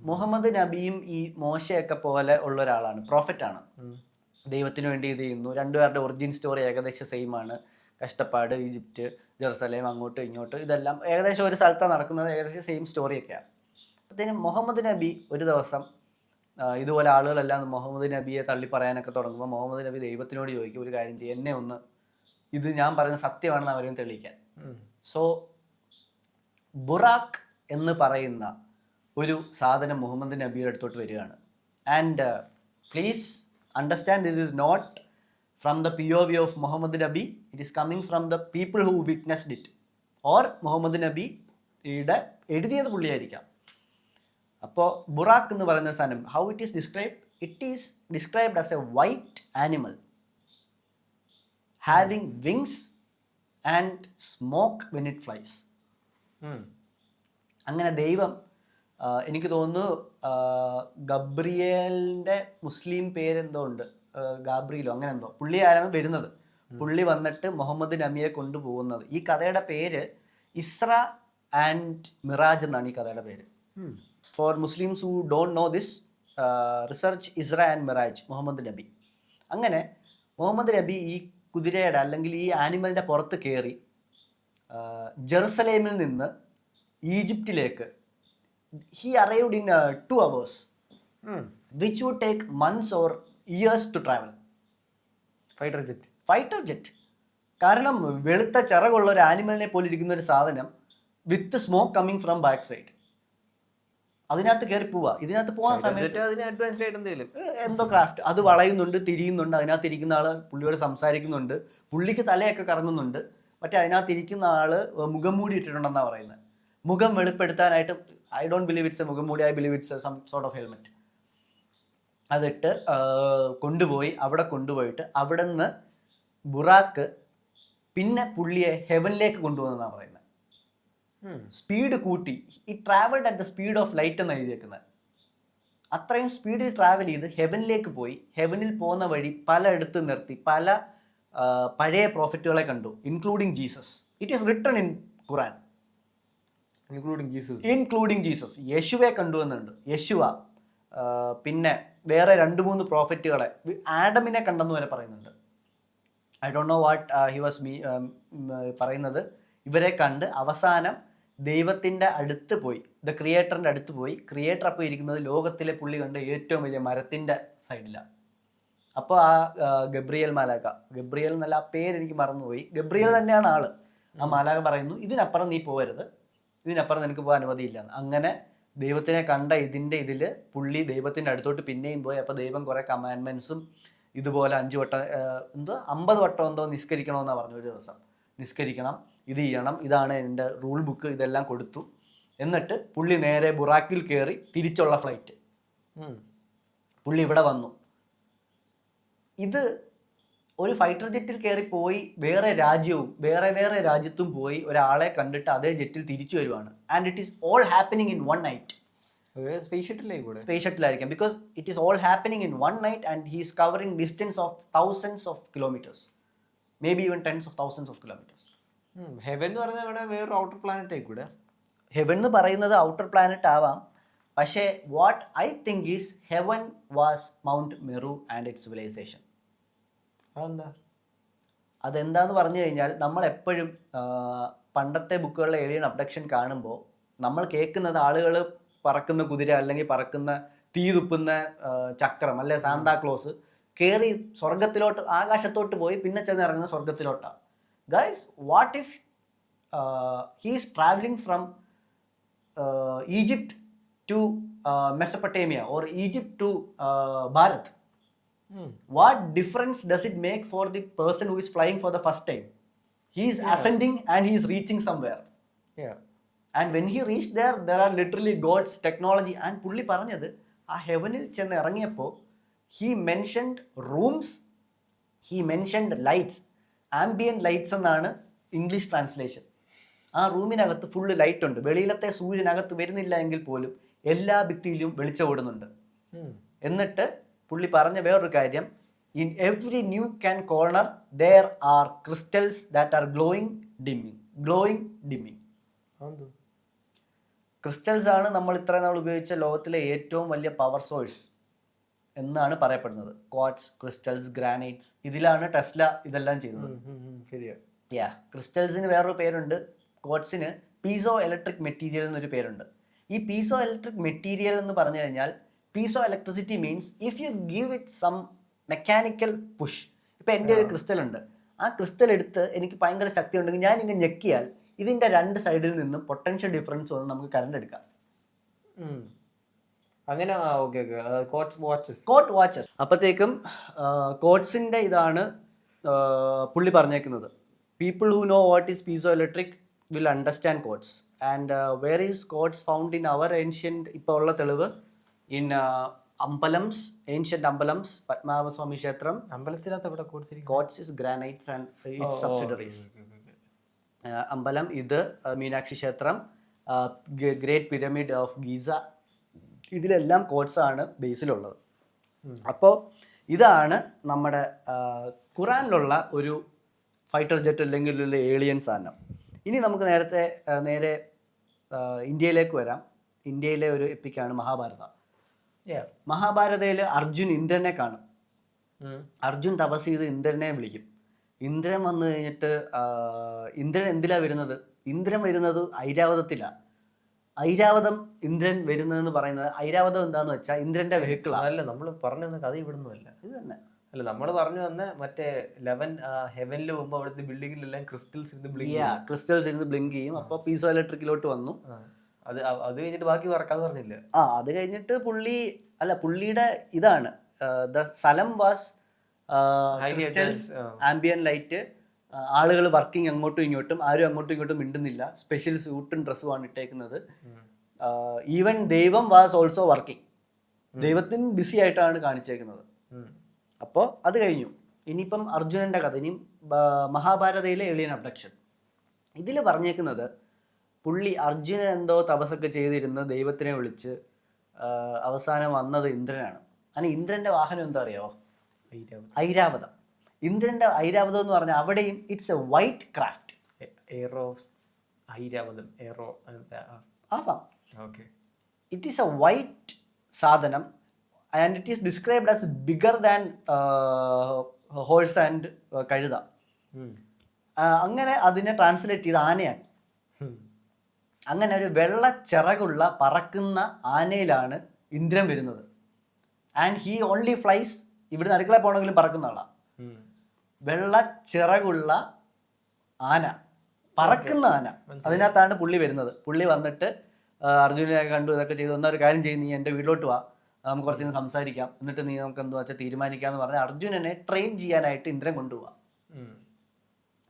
മുഹമ്മദ് നബിയും ഈ മോശയൊക്കെ പോലെ ഉള്ള ഒരാളാണ്, പ്രോഫറ്റ് ആണ്. ദൈവത്തിന് വേണ്ടി ഇത് ചെയ്യുന്നു. രണ്ടുപേരുടെ ഒറിജിൻ സ്റ്റോറി ഏകദേശം സെയിം ആണ്. കഷ്ടപ്പാട്, ഈജിപ്റ്റ്, ജെറുസലേം, അങ്ങോട്ട് ഇങ്ങോട്ട്, ഇതെല്ലാം ഏകദേശം ഒരു സ്ഥലത്താണ് നടക്കുന്നത്. ഏകദേശം സെയിം സ്റ്റോറിയൊക്കെയാണ്. അപ്പോഴത്തേനും മുഹമ്മദ് നബി ഒരു ദിവസം ഇതുപോലെ ആളുകളെല്ലാം മുഹമ്മദ് നബിയെ തള്ളി പറയാനൊക്കെ തുടങ്ങുമ്പോൾ മുഹമ്മദ് നബി ദൈവത്തിനോട് ചോദിക്കും, ഒരു കാര്യം ചെയ്യും, എന്നെ ഒന്ന് ഇത് ഞാൻ പറയുന്നത് സത്യമാണെന്ന് അവരെയും തെളിയിക്കാൻ. സോ ബുറാക്ക് എന്ന് പറയുന്ന ഒരു സാധനം മുഹമ്മദ് നബിയുടെ അടുത്തോട്ട് വരികയാണ്. And please understand, this is not from the POV of Muhammad നബി, it is coming from the people who witnessed it, or Muhammad നബിയുടെ എഴുതിയത് പുള്ളിയായിരിക്കാം. അപ്പോൾ ബുറാക്ക് എന്ന് പറയുന്ന സാധനം, how it is described as a white animal having wings and smoke when it flies. അങ്ങനെ ദൈവം, എനിക്ക് തോന്നുന്നു ഗബ്രിയേലിൻ്റെ മുസ്ലിം പേരെന്തോ ഉണ്ട്, ഗാബ്രിയലോ അങ്ങനെ എന്തോ, പുള്ളി ആരാണ് വരുന്നത്. പുള്ളി വന്നിട്ട് മുഹമ്മദ് നബിയെ കൊണ്ടുപോകുന്നത്. ഈ കഥയുടെ പേര് ഇസ്ര ആൻഡ് മിറാജ് എന്നാണ് ഈ കഥയുടെ പേര്. For Muslims who don't know this, research Isra and Miraj, Muhammad നബി. അങ്ങനെ മുഹമ്മദ് നബി ഈ കുതിരയുടെ അല്ലെങ്കിൽ ഈ ആനിമലിൻ്റെ പുറത്ത് കയറി ജെറുസലേമിൽ നിന്ന് ഈജിപ്തിലേക്ക് he arrived in 2 hours, which would take months or years to travel. Fighter jet. കാരണം വെളുത്ത ചിറകുള്ള ഒരു ആനിമലിനെ പോലെ ഇരിക്കുന്ന ഒരു സാധനം വിത്ത് smoke coming from back side, അതിനകത്ത് കയറി പോവാ. ഇതിനകത്ത് പോകാൻ സമയത്ത് എന്തോ ക്രാഫ്റ്റ്, അത് വളയുന്നുണ്ട്, തിരിയുന്നുണ്ട്, അതിനകത്ത് ഇരിക്കുന്ന ആള് പുള്ളിയോട് സംസാരിക്കുന്നുണ്ട്, പുള്ളിക്ക് തലയൊക്കെ കറങ്ങുന്നുണ്ട്. മറ്റേ അതിനകത്ത് ഇരിക്കുന്ന ആള് മുഖം മൂടി ഇട്ടിട്ടുണ്ടെന്നാണ് പറയുന്നത്. മുഖം വെളിപ്പെടുത്താനായിട്ട്, I don't believe it's a മുഖം മൂടി, I believe it's some sort of helmet. അതിട്ട് കൊണ്ടുപോയി അവിടെ കൊണ്ടുപോയിട്ട് അവിടെ നിന്ന് ബുറാക്ക് പിന്നെ പുള്ളിയെ ഹെവനിലേക്ക് കൊണ്ടുപോകുന്നതാണ് പറയുന്നത്. സ്പീഡ് കൂട്ടി, ഈ travelled at the speed of light എന്ന് എഴുതിയേക്കുന്നത്. അത്രയും സ്പീഡിൽ ട്രാവൽ ചെയ്ത് ഹെവനിലേക്ക് പോയി. ഹെവനിൽ പോകുന്ന വഴി പലയിടത്ത് നിർത്തി പല പഴയ പ്രോഫറ്റുകളെ കണ്ടു, including Jesus. It is written in Quran, including Jesus. യേശുവെ കണ്ടുവെന്നുണ്ട്, യേശുവ. പിന്നെ വേറെ 2-3 പ്രോഫറ്റുകളെ, ആഡമിനെ കണ്ടെന്ന് വരെ പറയുന്നുണ്ട്. I don't know what he was പറയുന്നത്. ഇവരെ കണ്ട് അവസാനം ദൈവത്തിൻ്റെ അടുത്ത് പോയി, ദ ക്രിയേറ്ററിൻ്റെ അടുത്ത് പോയി. ക്രിയേറ്റർ അപ്പോൾ ഇരിക്കുന്നത് ലോകത്തിലെ പുള്ളി കണ്ട ഏറ്റവും വലിയ മരത്തിൻ്റെ സൈഡിലാണ്. അപ്പോൾ ആ ഗബ്രിയേൽ മാലാഖ, ഗബ്രിയേൽ എന്നല്ല ആ പേര് എനിക്ക് മറന്നുപോയി, ഗബ്രിയേൽ തന്നെയാണ് ആള്. ആ മാലാഖ പറയുന്നു, ഇതിനപ്പുറം നീ പോകരുത്, ഇതിനപ്പുറം നിനക്ക് പോകാൻ അനുമതിയില്ല. അങ്ങനെ ദൈവത്തിനെ കണ്ട ഇതിൽ പുള്ളി ദൈവത്തിൻ്റെ അടുത്തോട്ട് പിന്നെയും പോയി. അപ്പോൾ ദൈവം കുറേ കമാൻഡ്മെൻറ്റ്സും ഇതുപോലെ 5 വട്ടം 50 വട്ടം എന്തോ നിസ്കരിക്കണമെന്നാണ് പറഞ്ഞു. ഒരു ദിവസം നിസ്കരിക്കണം, ഇത് ചെയ്യണം, ഇതാണ് എൻ്റെ റൂൾ ബുക്ക്, ഇതെല്ലാം കൊടുത്തു. എന്നിട്ട് പുള്ളി നേരെ ബുറാക്കിൽ കയറി തിരിച്ചുള്ള ഫ്ലൈറ്റ്. പുള്ളി ഇവിടെ വന്നു. ഇത് ഒരു ഫൈറ്റർ ജെറ്റിൽ കയറി പോയി വേറെ രാജ്യത്തും പോയി ഒരാളെ കണ്ടിട്ട് അതേ ജെറ്റിൽ തിരിച്ചു വരുവാണ്. And it is all happening in 1 night. Space ഷട്ടിലായിരിക്കാം, because it is all happening in 1 night and he is covering distance of thousands of kilometers, may be even tens of thousands of kilometers. Heaven എന്ന് പറയുന്നത് വേറൊരു outer planet ആയിക്കൂടെ? Heaven എന്ന് പറയുന്നത് outer planet ആവാം, പക്ഷേ what I think is heaven was mount Meru and its civilisation. അതെന്താന്ന് പറഞ്ഞു കഴിഞ്ഞാൽ, നമ്മളെപ്പോഴും പണ്ടത്തെ ബുക്കുകളിലെ ഏലിയൻ അബ്ഡക്ഷൻ കാണുമ്പോൾ നമ്മൾ കേൾക്കുന്നത് ആളുകൾ പറക്കുന്ന കുതിര അല്ലെങ്കിൽ പറക്കുന്ന തീ തുപ്പുന്ന ചക്രം അല്ലെ സാന്താക്ലോസ് കയറി സ്വർഗത്തിലോട്ട് ആകാശത്തോട്ട് പോയി പിന്നെ ചെന്ന് ഇറങ്ങുന്ന സ്വർഗത്തിലോട്ടാണ്. Guys, what if he is travelling from Egypt to Mesopotamia or Egypt to Bharat? What difference does it make for the person who is flying for the first time? He is ascending and he is reaching somewhere. And when he reached there, there are literally God's technology. And പുള്ളി പറഞ്ഞത് ആ ഹെവനിൽ ചെന്ന് ഇറങ്ങിയപ്പോൾ he mentioned rooms, he mentioned lights, ambient lights എന്നാണ് English translation. ആ റൂമിനകത്ത് full light ഉണ്ട്. വെളിയിലത്തെ സൂര്യനകത്ത് വരുന്നില്ല എങ്കിൽ പോലും എല്ലാ ഭിത്തിയിലും വെളിച്ചം ഓടുന്നുണ്ട്. എന്നിട്ട് പുള്ളി പറഞ്ഞ വേറൊരു കാര്യം, in every nook and corner there are crystals that are glowing dimming. Crystals ആണ് നമ്മൾ ഇത്രയും നാൾ ഉപയോഗിച്ച ലോകത്തിലെ ഏറ്റവും വലിയ പവർ സോഴ്സ്. എന്നാണ് പറയപ്പെടുന്നത്. ക്വാർട്സ്, ക്രിസ്റ്റൽസ്, ഗ്രാനൈറ്റ്സ്, ഇതിലാണ് ടെസ്ല ഇതെല്ലാം ചെയ്തത്. ശരിയാ. ക്രിസ്റ്റൽസിന് വേറൊരു പേരുണ്ട്, ക്വാർട്സിന് പീസോ ഇലക്ട്രിക് മെറ്റീരിയൽ എന്നൊരു പേരുണ്ട്. ഈ പീസോ ഇലക്ട്രിക് മെറ്റീരിയൽ എന്ന് പറഞ്ഞു കഴിഞ്ഞാൽ piezo electricity means if you give it some mechanical push. ഇപ്പം എൻ്റെ ഒരു ക്രിസ്റ്റൽ ഉണ്ട്, ആ ക്രിസ്റ്റൽ എടുത്ത് എനിക്ക് ഭയങ്കര ശക്തി ഉണ്ടെങ്കിൽ ഞാൻ ഇങ്ങനെ ഞെക്കിയാൽ ഇതിൻ്റെ രണ്ട് സൈഡിൽ നിന്നും പൊട്ടൻഷ്യൽ ഡിഫറൻസ് വന്ന് നമുക്ക് കറണ്ട് എടുക്കാം. അങ്ങനെ കോട്ട് വാച്ചസ്. അപ്പോഴത്തേക്കും കോട്ട്സിൻ്റെ ഇതാണ് പുള്ളി പറഞ്ഞേക്കുന്നത്. People who know what is piezo electric will understand quartz. And where is quartz found in our ancient, ഇപ്പോൾ ഉള്ള തെളിവ് ഇൻ അമ്പലംസ്, ഏൻഷ്യൻറ്റ് അമ്പലംസ്, പത്മനാഭസ്വാമി ക്ഷേത്രം. അമ്പലത്തിനകത്ത് quartz is granites and its subsidiaries. അമ്പലം, ഇത് മീനാക്ഷി ക്ഷേത്രം, ഗ്രേറ്റ് പിരമിഡ് ഓഫ് ഗീസ, ഇതിലെല്ലാം കോട്ട്സ് ആണ് ബേസിലുള്ളത്. അപ്പോൾ ഇതാണ് നമ്മുടെ ഖുറാനിലുള്ള ഒരു ഫൈറ്റർ ജെറ്റ് അല്ലെങ്കിൽ ഒരു ഏലിയൻ സാധനം. ഇനി നമുക്ക് നേരെ ഇന്ത്യയിലേക്ക് വരാം. ഇന്ത്യയിലെ ഒരു എപ്പിക്കാണ് മഹാഭാരത. മഹാഭാരതയിൽ അർജുൻ ഇന്ദ്രനെ കാണും. അർജുൻ തപസ് ചെയ്ത് ഇന്ദ്രനെ വിളിക്കും. ഇന്ദ്രൻ വന്നു കഴിഞ്ഞിട്ട് ഇന്ദ്രൻ എന്തിലാ വരുന്നത്? ഇന്ദ്രൻ വരുന്നത് ഐരാവതത്തിലാണ്. ഐരാവതം ഇന്ദ്രൻ വരുന്നതെന്ന് പറയുന്നത്, ഐരാവതം എന്താന്ന് വെച്ചാൽ ഇന്ദ്രന്റെ വെഹിക്കിളാണ്. അല്ല, നമ്മൾ പറഞ്ഞു തന്ന കഥ ഇവിടുന്നല്ല, ഇത് തന്നെ. അല്ല, നമ്മൾ പറഞ്ഞു വന്ന മറ്റേ 11 ഹെവനിൽ പോകുമ്പോൾ അവിടുത്തെ ബിൽഡിങ്ങിലെല്ലാം ക്രിസ്റ്റൽസ് ഇരുന്ന് ബ്ലിങ്ക് ചെയ്യും. അപ്പോൾ പീസോ ഇലക്ട്രിക്കിലോട്ട് വന്നു. അത് കഴിഞ്ഞിട്ട് ബാക്കി കഥ പറഞ്ഞില്ല. അത് കഴിഞ്ഞിട്ട് പുള്ളിയുടെ ഇതാണ് ദ സ്ഥലം വാസ് ക്രിസ്റ്റൽസ്, ആംബിയൻ ലൈറ്റ്, ആളുകൾ വർക്കിംഗ് അങ്ങോട്ടും ഇങ്ങോട്ടും, ആരും അങ്ങോട്ടും ഇങ്ങോട്ടും മിണ്ടുന്നില്ല, സ്പെഷ്യൽ സൂട്ടും ഡ്രസ്സുമാണ് ഇട്ടേക്കുന്നത്. ഈവൻ ദൈവം വാസ് ഓൾസോ വർക്കിംഗ്, ദൈവത്തിന് ബിസി ആയിട്ടാണ് കാണിച്ചേക്കുന്നത്. അപ്പോൾ അത് കഴിഞ്ഞു. ഇനിയിപ്പം അർജുനന്റെ കഥ, ഇനി മഹാഭാരതയിലെ ഏലിയൻ അബ്ഡക്ഷൻ. ഇതിൽ പറഞ്ഞേക്കുന്നത് പുള്ളി അർജുനൻ എന്തോ തപസ്സൊക്കെ ചെയ്തിരുന്ന് ദൈവത്തിനെ വിളിച്ച് അവസാനം വന്നത് ഇന്ദ്രനാണ്. അങ്ങനെ ഇന്ദ്രന്റെ വാഹനം എന്താ അറിയാവോ? ഐരാവതം. ഇന്ദ്രന്റെ ഐരാവതം എന്ന് പറഞ്ഞാൽ അവിടെയും it's a white craft. It is a white സാധനം and it is described as bigger than horse and കഴുത. അങ്ങനെ അതിനെ ട്രാൻസ്ലേറ്റ് ചെയ്ത് ആനയാണ്. അങ്ങനെ ഒരു വെള്ള ചിറകുള്ള പറക്കുന്ന ആനയിലാണ് ഇന്ദ്രൻ വരുന്നത്. ആൻഡ് ഹി ഓൺലി ഫ്ലൈസ്, ഇവിടുന്ന് അടുക്കള പോകണമെങ്കിലും പറക്കുന്ന ആളാണ്. വെള്ള ചിറകുള്ള ആന, പറക്കുന്ന ആന, അതിനകത്താണ് പുള്ളി വരുന്നത്. പുള്ളി വന്നിട്ട് അർജുനെ കണ്ടു, ഇതൊക്കെ ചെയ്തു. ഒന്നൊരു കാര്യം ചെയ്യും, നീ എൻ്റെ വീട്ടിലോട്ട് വാ, നമുക്ക് കുറച്ച് സംസാരിക്കാം, എന്നിട്ട് നീ നമുക്ക് എന്താ വെച്ചാൽ തീരുമാനിക്കാന്ന് പറഞ്ഞ് അർജുനനെ ട്രെയിൻ ചെയ്യാനായിട്ട് ഇന്ദ്രൻ കൊണ്ടുപോവാ.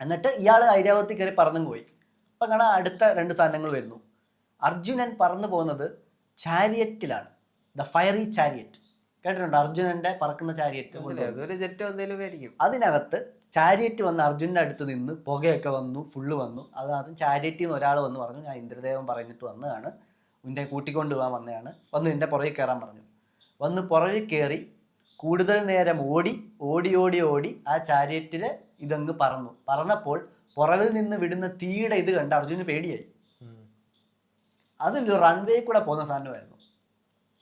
എന്നിട്ട് ഇയാൾ ഐരാവത്തിൽ കയറി പറന്നും പോയി. അപ്പം കാണാൻ അടുത്ത 2 സാധനങ്ങൾ വരുന്നു. അർജുനൻ പറന്നു പോകുന്നത് ചാരിയറ്റിലാണ്, ദ ഫയറി ചാരിയറ്റ്. കേട്ടിട്ടുണ്ടോ അർജുനന്റെ പറക്കുന്ന ചാരിയറ്റ്? അതിനകത്ത് ചാരിയറ്റ് വന്ന് അർജുനന്റെ അടുത്ത് നിന്ന് പുകയൊക്കെ വന്നു, ഫുള്ള് വന്നു. അതിനകത്ത് ചാരിയറ്റിൽ നിന്ന് ഒരാൾ വന്ന് പറഞ്ഞു, ഞാൻ ഇന്ദ്രദേവൻ പറഞ്ഞിട്ട് വന്നതാണ്, നിന്റെ കൂട്ടിക്കൊണ്ട് പോകാൻ വന്നതാണ്, വന്ന് നിന്റെ പുറകിൽ കയറാൻ പറഞ്ഞു. വന്ന് പുറകിൽ കയറി കൂടുതൽ നേരം ഓടി ആ ചാരിയറ്റിൽ ഇതങ്ങ് പറന്നപ്പോൾ പുറകിൽ നിന്ന് വിടുന്ന തീയുടെ ഇത് കണ്ട് അർജുന് പേടിയായി. അതൊരു റൺവേ കൂടെ പോകുന്ന സാധനമായിരുന്നു.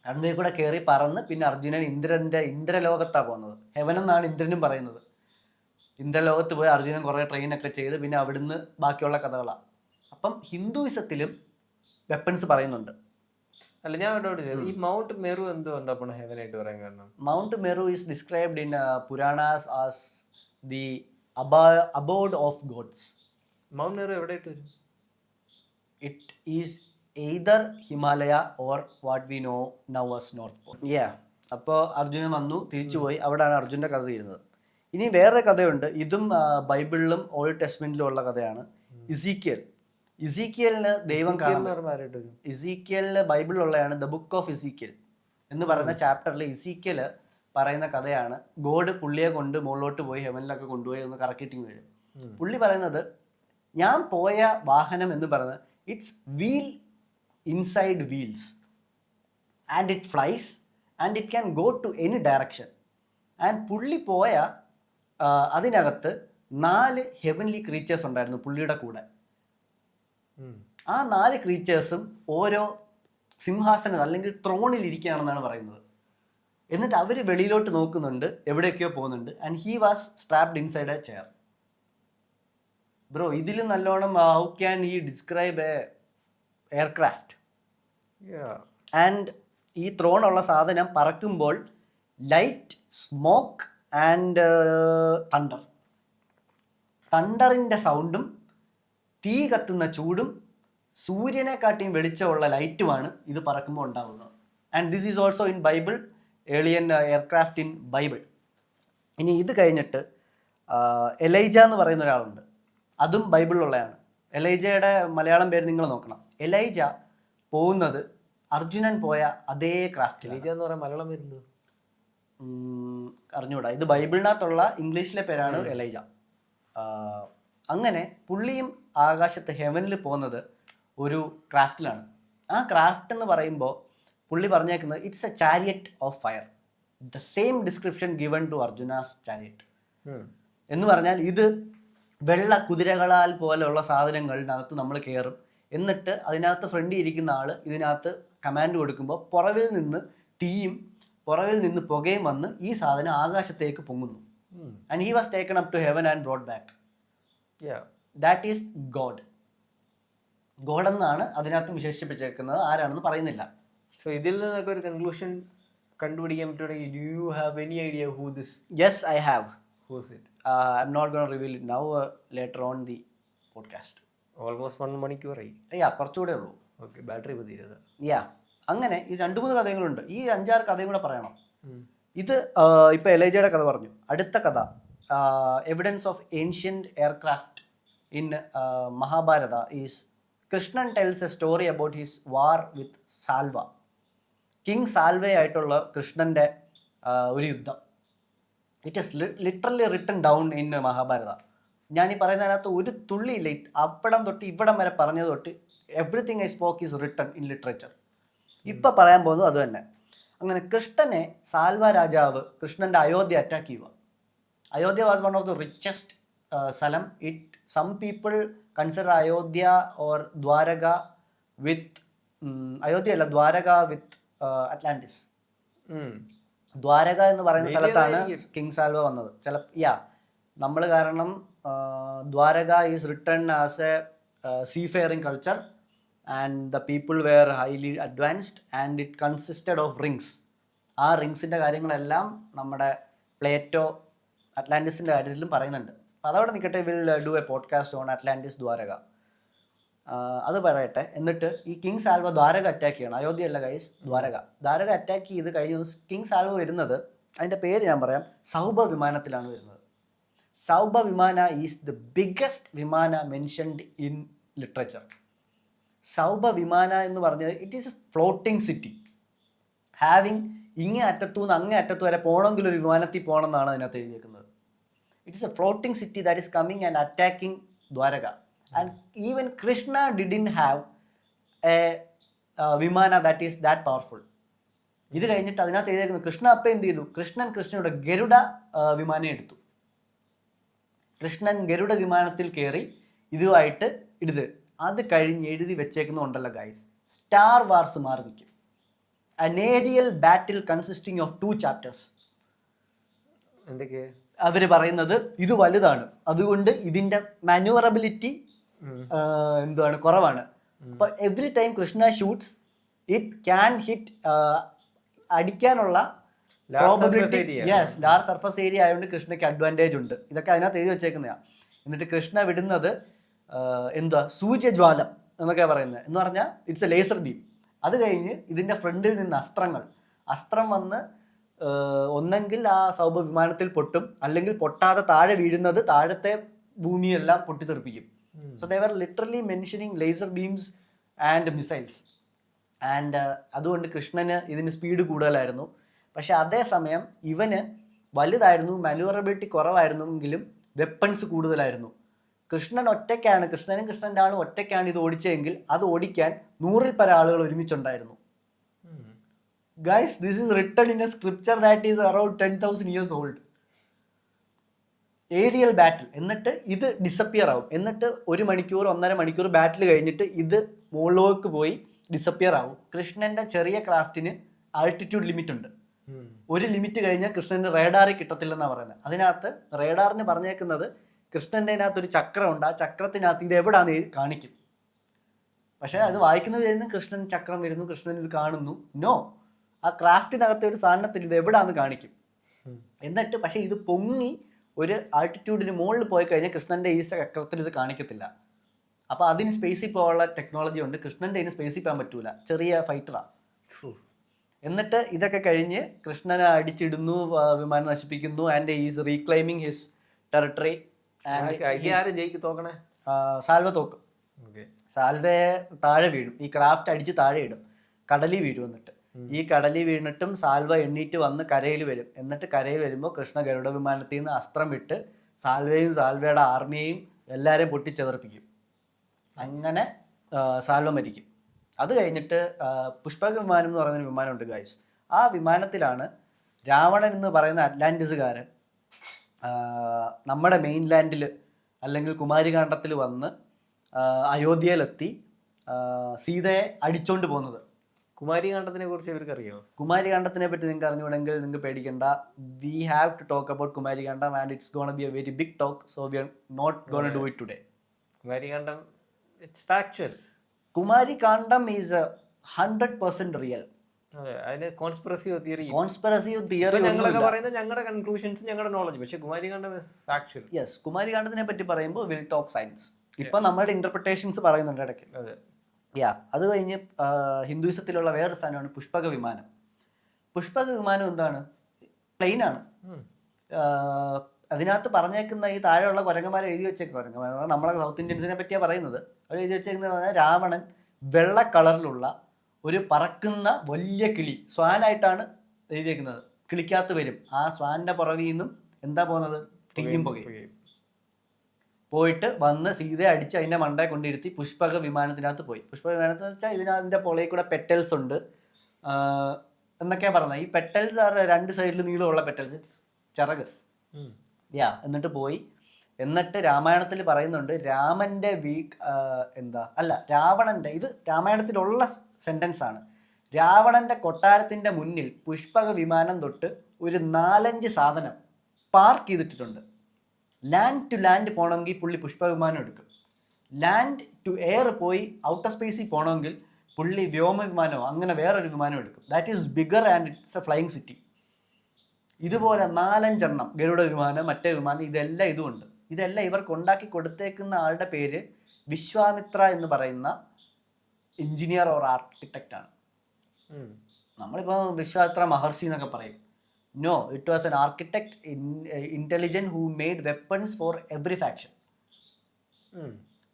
റൺവേ കൂടെ കയറി പറന്ന് പിന്നെ അർജുനൻ ഇന്ദ്രലോകത്താണ് പോകുന്നത്. ഹെവൻ എന്നാണ് ഇന്ദ്രനും പറയുന്നത്. ഇന്ദ്രലോകത്ത് പോയി അർജുനൻ കുറേ ട്രെയിനൊക്കെ ചെയ്ത് പിന്നെ അവിടുന്ന് ബാക്കിയുള്ള കഥകളാണ്. അപ്പം ഹിന്ദുയിസത്തിലും വെപ്പൺസ് പറയുന്നുണ്ട്. അല്ല, ഞാൻ ഈ മൗണ്ട് മെറു എന്തുകൊണ്ടാണ് ഹെവൻ ആയിട്ട് പറയാൻ കാരണം? Mount Meru is described in Puranas as the abode of gods. Mount Meru എവിടെയായിട്ട് വരും? It is either Himalaya or what we know now as North Pole. അപ്പോൾ അർജുനൻ വന്നു, തിരിച്ചു പോയി. അവിടെയാണ് അർജുൻ്റെ കഥ തീരുന്നത്. ഇനി വേറെ കഥയുണ്ട്, ഇതും ബൈബിളിലും ഓൾഡ് ടെസ്റ്റ്മെന്റിലും ഉള്ള കഥയാണ്. ഇസീക്കിയലിന് ദൈവം കാണും. ഇസീക്കിയലിന് ബൈബിളിലുള്ളതാണ് ദ ബുക്ക് ഓഫ് ഇസീക്കിയൽ എന്ന് പറയുന്ന ചാപ്റ്ററിൽ ഇസീക്കിയൽ പറയുന്ന കഥയാണ്. ഗോഡ് പുള്ളിയെ കൊണ്ട് മുകളിലോട്ട് പോയി ഹെവനിലൊക്കെ കൊണ്ടുപോയി ഒന്ന് കറക്കിയിട്ട് വരും. പുള്ളി പറയുന്നത്, ഞാൻ പോയ വാഹനം എന്ന് പറയുന്നത് it's wheel inside wheels and it flies and it can go to any direction. And പുള്ളി പോയ അതിനകത്ത് 4 ഹെവൻലി ക്രീച്ചേഴ്സ് ഉണ്ടായിരുന്നു പുള്ളിയുടെ കൂടെ. ആ 4 ക്രീച്ചേഴ്സും ഓരോ സിംഹാസനം അല്ലെങ്കിൽ ത്രോണിൽ ഇരിക്കുകയാണെന്നാണ് പറയുന്നത്. എന്നിട്ട് അവർ വെളിയിലോട്ട് നോക്കുന്നുണ്ട്, എവിടെയൊക്കെയോ പോകുന്നുണ്ട്. And he was strapped inside A chair. Bro, ഇതിൽ നല്ലോണം how can he describe A aircraft? And ഈ ത്രോണുള്ള സാധനം പറക്കുമ്പോൾ ലൈറ്റ്, സ്മോക്ക് ആൻഡ് തണ്ടറിൻ്റെ സൗണ്ടും തീ കത്തുന്ന ചൂടും സൂര്യനെക്കാട്ടിയും വെളിച്ചമുള്ള ലൈറ്റുമാണ് ഇത് പറക്കുമ്പോൾ ഉണ്ടാകുന്നത്. And this is also in Bible, alien aircraft in Bible. ഇനി ഇത് കഴിഞ്ഞിട്ട് എലൈജ എന്ന് പറയുന്ന ഒരാളുണ്ട്, അതും ബൈബിളിലുള്ളതാണ്. എലൈജയുടെ മലയാളം പേര് നിങ്ങൾ നോക്കണം. എലൈജ പോകുന്നത് അർജുനൻ പോയ അതേ ക്രാഫ്റ്റ്. എലൈജ എന്ന് പറയാൻ മലയാളം വരുന്നത് അറിഞ്ഞൂടാ. ഇത് ബൈബിളിനകത്തുള്ള ഇംഗ്ലീഷിലെ പേരാണ് എലൈജ. അങ്ങനെ പുള്ളിയും ആകാശത്ത് ഹെവനിൽ പോകുന്നത് ഒരു ക്രാഫ്റ്റിലാണ്. ആ ക്രാഫ്റ്റ് എന്ന് പറയുമ്പോൾ പുള്ളി പറഞ്ഞേക്കുന്നത് it's a chariot of fire. The same description given to Arjuna's chariot എന്ന് പറഞ്ഞാൽ ഇത് വെള്ള കുതിരകളാൽ പോലെയുള്ള സാധനങ്ങളിനകത്ത് നമ്മൾ കയറും. എന്നിട്ട് അതിനകത്ത് ഫ്രണ്ടിൽ ഇരിക്കുന്ന ആൾ ഇതിനകത്ത് കമാൻഡ് കൊടുക്കുമ്പോൾ പുറവിൽ നിന്ന് തീയും പുറവിൽ നിന്ന് പുകയും വന്ന് ഈ സാധനം ആകാശത്തേക്ക് പൊങ്ങുന്നു. And he was taken up to heaven and brought back. That is God. God എന്നാണ് അതിനകത്ത് വിശേഷിപ്പിച്ചേക്കുന്നത്. ആരാണെന്ന് പറയുന്നില്ല. സോ ഇതിൽ നിന്നൊക്കെ ഒരു കൺക്ലൂഷൻ കണ്ടുപിടിക്കാൻ പറ്റുവാണെങ്കിൽ do you have any idea who this? Yes, I have. Who is it? I'm not going to reveal it now, later on the podcast. Almost 1 മണിക്കൂറായി. കുറച്ചുകൂടെ ഉള്ളൂ. ഓക്കെ, ബാറ്ററി ഇപ്പോൾ തീരുന്നത്. അങ്ങനെ ഈ 2-3 കഥകളുണ്ട്. ഈ 5-6 കഥയും കൂടെ പറയണം. ഇത് ഇപ്പോൾ എലൈജയുടെ കഥ പറഞ്ഞു. അടുത്ത കഥ evidence of ancient aircraft in Mahabharata is Krishnan tells a story about his war with Salva. King സാൽവയായിട്ടുള്ള കൃഷ്ണൻ്റെ ഒരു യുദ്ധം. It is literally written down in Mahabharata. ഞാൻ ഈ പറയുന്നതിനകത്ത് ഒരു തുള്ളിയില്ല. അവിടം തൊട്ട് ഇവിടം വരെ പറഞ്ഞത് തൊട്ട് everything I spoke is written in literature. ഇപ്പം പറയാൻ പോകുന്നത് അത് തന്നെ. അങ്ങനെ കൃഷ്ണനെ സാൽവ രാജാവ് കൃഷ്ണൻ്റെ അയോധ്യ അറ്റാക്ക് ചെയ്യുക. Ayodhya was one of the richest സ്ഥലം. Some people consider Ayodhya or Dwarka with Ayodhya അല്ല, ദ്വാരക വിത്ത് അറ്റ്ലാന്റിസ്. ദ്വാരക എന്ന് പറയുന്ന സ്ഥലത്താണ് കിങ് സാൽവ വന്നത്. നമ്മൾ കാരണം Dwarka is written as a seafaring culture and the people were highly advanced and it consisted of rings. ആ റിങ്സിൻ്റെ കാര്യങ്ങളെല്ലാം നമ്മുടെ പ്ലേറ്റോ അറ്റ്ലാന്റിസിൻ്റെ കാര്യത്തിലും പറയുന്നുണ്ട്. അപ്പോൾ അതവിടെ നിൽക്കട്ടെ. We'll do a podcast on Atlantis Dwarka. അത് പറയട്ടെ. എന്നിട്ട് ഈ കിങ് സാൽവ ദ്വാരക അറ്റാക്ക് ചെയ്യണം. അയോധ്യ അല്ല ഗൈസ്, ദ്വാരക അറ്റാക്ക് ചെയ്ത് കഴിഞ്ഞു. കിങ് സാൽവ വരുന്നത്, അതിൻ്റെ പേര് ഞാൻ പറയാം, സൗബ വിമാനത്തിലാണ് വരുന്നത്. Saubha vimana is the biggest vimana mentioned in literature. Saubha vimana എന്ന് പറഞ്ഞത് it is a floating city having ഇങ്ങേ അറ്റത്തു നിന്ന് അങ്ങേ അറ്റത്തു വരെ പോകണമെങ്കിൽ ഒരു വിമാനത്തിൽ പോകണം എന്നാണ് അതിനകത്ത് എഴുതിയേക്കുന്നത്. It is a floating city that is coming and attacking Dwarka. And even Krishna didn't have a Vimana that is that powerful. ഇത് കഴിഞ്ഞിട്ട് അതിനകത്ത് എഴുതിയിരിക്കുന്നത് കൃഷ്ണ അപ്പം എന്ത് ചെയ്തു? കൃഷ്ണയുടെ ഗരുഡ വിമാനം എടുത്തു. കൃഷ്ണൻ ഗരുഡ വിമാനത്തിൽ കയറി ഇതുമായിട്ട് അത് കഴിഞ്ഞ് എഴുതി വെച്ചേക്കുന്നുണ്ടല്ലോ ഗൈസ്, സ്റ്റാർ വാർസ് മാറി നിൽക്കും. An aerial battle consisting of 2 chapters. എന്തൊക്കെ അവർ പറയുന്നത് ഇത് വലുതാണ്, അതുകൊണ്ട് ഇതിൻ്റെ മാനുവറബിലിറ്റി കുറവാണ്. അപ്പൊ every time Krishna shoots it can hit അടിക്കാനുള്ള probability. Yes, large surface area ആയതുകൊണ്ട് കൃഷ്ണയ്ക്ക് അഡ്വാൻറ്റേജ് ഉണ്ട്. ഇതൊക്കെ അതിനകത്ത് എഴുതി വെച്ചേക്കുന്നതാണ്. എന്നിട്ട് കൃഷ്ണ വിടുന്നത് സൂര്യജ്വാലം എന്നൊക്കെ പറയുന്നത് എന്ന് പറഞ്ഞാൽ ഇറ്റ്സ് എ ലേസർ ബീം. അത് കഴിഞ്ഞ് ഇതിൻ്റെ ഫ്രണ്ടിൽ നിന്ന് അസ്ത്രം വന്ന് ഒന്നെങ്കിൽ ആ സൗബ വിമാനത്തിൽ പൊട്ടും, അല്ലെങ്കിൽ പൊട്ടാതെ താഴെ വീഴുന്നത് താഴത്തെ ഭൂമിയെല്ലാം പൊട്ടിത്തെറിപ്പിക്കും. So they were literally mentioning laser beams and missiles. And അതുകൊണ്ട് കൃഷ്ണന് ഇതിന് സ്പീഡ് കൂടുതലായിരുന്നു. പക്ഷെ അതേസമയം ഇവന് വലുതായിരുന്നു, മാനുവറബിലിറ്റി കുറവായിരുന്നെങ്കിലും വെപ്പൺസ് കൂടുതലായിരുന്നു. കൃഷ്ണനും കൃഷ്ണൻ്റെ ആളും ഒറ്റയ്ക്കാണ് ഇത് ഓടിച്ചതെങ്കിൽ അത് ഓടിക്കാൻ 100-ൽ പരം ആളുകൾ ഒരുമിച്ചുണ്ടായിരുന്നു. Guys, this is written in a scripture that is around 10,000 years old. Aerial ബാറ്റിൽ. എന്നിട്ട് ഇത് ഡിസപ്പിയർ ആവും. എന്നിട്ട് 1 മണിക്കൂർ 1.5 മണിക്കൂർ ബാറ്റിൽ കഴിഞ്ഞിട്ട് ഇത് മുകളിലേക്ക് പോയി ഡിസപ്പിയർ ആവും. കൃഷ്ണൻ്റെ ചെറിയ ക്രാഫ്റ്റിന് ആൾട്ടിറ്റ്യൂഡ് ലിമിറ്റ് ഉണ്ട്. ഒരു ലിമിറ്റ് കഴിഞ്ഞാൽ കൃഷ്ണന് റേഡാറിൽ കിട്ടത്തില്ലെന്നാണ് പറയുന്നത്. അതിനകത്ത് റേഡാറിന് പറഞ്ഞേക്കുന്നത് കൃഷ്ണൻ്റെ അതിനകത്ത് ഒരു ചക്രമുണ്ട്, ആ ചക്രത്തിനകത്ത് ഇത് എവിടാന്ന് കാണിക്കും. പക്ഷെ അത് വായിക്കുന്നത് വരുന്ന കൃഷ്ണൻ ചക്രം വരുന്നു, കൃഷ്ണൻ ഇത് കാണുന്നു. നോ, ആ ക്രാഫ്റ്റിനകത്തെ ഒരു സാധനത്തിൽ ഇത് എവിടാന്ന് കാണിക്കും. എന്നിട്ട് പക്ഷെ ഇത് പൊങ്ങി ഒരു ആൾട്ടിറ്റ്യൂഡിന് മുകളിൽ പോയി കഴിഞ്ഞാൽ കൃഷ്ണന്റെ ഈ ചക്രത്തിൽ ഇത് കാണിക്കത്തില്ല. അപ്പോൾ അതിന് സ്പേസിൽ പോകാനുള്ള ടെക്നോളജി ഉണ്ട്. കൃഷ്ണന്റെ അതിന് സ്പേസിൽ പോകാൻ പറ്റൂല, ചെറിയ ഫൈറ്ററാണ്. എന്നിട്ട് ഇതൊക്കെ കഴിഞ്ഞ് കൃഷ്ണനെ അടിച്ചിടുന്നു, വിമാനം നശിപ്പിക്കുന്നു, and is reclaiming his territory. Salva തോക്കും. സാൽവയെ താഴെ വീഴും, ഈ ക്രാഫ്റ്റ് അടിച്ച് താഴെ ഇടും, കടലിൽ വീഴും. എന്നിട്ട് ഈ കടലിൽ വീണിട്ടും സാൽവ എണ്ണീറ്റ് വന്ന് കരയിൽ വരും. എന്നിട്ട് കരയിൽ വരുമ്പോൾ കൃഷ്ണ ഗരുഡ വിമാനത്തിൽ നിന്ന് അസ്ത്രം വിട്ട് സാൽവയും സാൽവയുടെ ആർമിയെയും എല്ലാവരെയും പൊട്ടിച്ചെതർപ്പിക്കും. അങ്ങനെ സാൽവ മരിക്കും. അത് കഴിഞ്ഞിട്ട് പുഷ്പക വിമാനം എന്ന് പറയുന്ന വിമാനമുണ്ട് ഗൈസ്. ആ വിമാനത്തിലാണ് രാവണൻ എന്ന് പറയുന്ന അറ്റ്ലാന്റിസുകാരൻ നമ്മുടെ മെയിൻലാൻഡിൽ അല്ലെങ്കിൽ കുമാരികാണ്ഡത്തിൽ വന്ന് അയോധ്യയിലെത്തി സീതയെ അടിച്ചോണ്ട് പോകുന്നത്. കുമാരികാണ്ഡത്തിനെ കുറിച്ച് ഇവർക്ക് അറിയോ? കുമാരികാണ്ഡത്തിനെ പറ്റി നിങ്ങൾക്ക് അറിഞ്ഞുകൂടെങ്കിൽ നിങ്ങൾക്ക് പേടിക്കണ്ട. We have to talk about Kumarikandam and it's gonna be a very big talk. So we are not gonna do it today. Kumarikandam it's factual. Kumarikandam is 100% real. Conspiracy theory ഞങ്ങളൊക്കെ പറയുന്നത് ഞങ്ങളുടെ കൺക്ലൂഷൻസ്, ഞങ്ങളുടെ നോളജ്. പക്ഷേ കുമാരികാണ്ഡം ഇസ് ഫാക്ച്വൽ. യെസ്, കുമാരികാണ്ഡത്തിനെ പറ്റി പറയുമ്പോൾ will talk science. ഇപ്പൊ നമ്മുടെ ഇന്റർപ്രിട്ടേഷൻസ് പറയുന്നുണ്ട് ഇടയ്ക്ക്. യാ, അത് കഴിഞ്ഞ് ഹിന്ദുയിസത്തിലുള്ള വേറൊരു സാധനമാണ് പുഷ്പക വിമാനം. പുഷ്പക വിമാനം എന്താണ്? പ്ലെയിനാണ്. അതിനകത്ത് പറഞ്ഞേക്കുന്ന ഈ താഴെയുള്ള കുരങ്ങന്മാരെ എഴുതി വെച്ചേക്കും. കുരങ്ങന്മാർ നമ്മളെ സൗത്ത് ഇന്ത്യൻസിനെ പറ്റിയാണ് പറയുന്നത്. അവർ എഴുതി വെച്ചേക്കുന്നത് പറഞ്ഞാൽ രാവണൻ വെള്ള കളറിലുള്ള ഒരു പറക്കുന്ന വലിയ കിളി, സ്വാനായിട്ടാണ് എഴുതിയേക്കുന്നത്. കിളിക്കകത്ത് വരും. ആ സ്വാനിന്റെ പുറകിൽ നിന്നും എന്താ പോകുന്നത്? തീയും പുകയും. പോയിട്ട് വന്ന് സീതയെ അടിച്ച് അതിൻ്റെ മണ്ടയെ കൊണ്ടിരുത്തി പുഷ്പക വിമാനത്തിനകത്ത് പോയി. പുഷ്പക വിമാനത്തിൽ വെച്ചാൽ ഇതിനതിൻ്റെ പുളയിൽ കൂടെ പെറ്റൽസ് ഉണ്ട് എന്നൊക്കെയാണ് പറഞ്ഞത്. ഈ പെറ്റൽസ് രണ്ട് സൈഡിൽ നീളമുള്ള പെറ്റൽസ്, ചിറക്. യാ, എന്നിട്ട് പോയി. എന്നിട്ട് രാമായണത്തിൽ പറയുന്നുണ്ട് രാമൻ്റെ രാവണൻ്റെ, ഇത് രാമായണത്തിലുള്ള സെൻറ്റൻസ് ആണ്. രാവണൻ്റെ കൊട്ടാരത്തിൻ്റെ മുന്നിൽ പുഷ്പക വിമാനം തൊട്ട് ഒരു 4-5 സാധനം പാർക്ക് ചെയ്തിട്ടുണ്ട്. ലാൻഡ് ടു ലാൻഡ് പോകണമെങ്കിൽ പുള്ളി പുഷ്പ വിമാനം എടുക്കും. ലാൻഡ് ടു എയർ പോയി ഔട്ടർ സ്പേസിൽ പോകണമെങ്കിൽ പുള്ളി വ്യോമ വിമാനമോ അങ്ങനെ വേറൊരു വിമാനം എടുക്കും. That is bigger and it's A flying city. ഇതുപോലെ 4-5 എണ്ണം, ഗരുഡ വിമാനം, മറ്റേ വിമാനം, ഇതെല്ലാം ഇതുമുണ്ട്. ഇതെല്ലാം ഇവർക്ക് ഉണ്ടാക്കി കൊടുത്തേക്കുന്ന ആളുടെ പേര് വിശ്വാമിത്ര എന്ന് പറയുന്ന എഞ്ചിനീയർ ഓർ ആർക്കിടെക്റ്റ് ആണ്. നമ്മളിപ്പോൾ വിശ്വാമിത്ര മഹർഷി എന്നൊക്കെ പറയും. No, it was an architect, intelligent, who made weapons for every faction.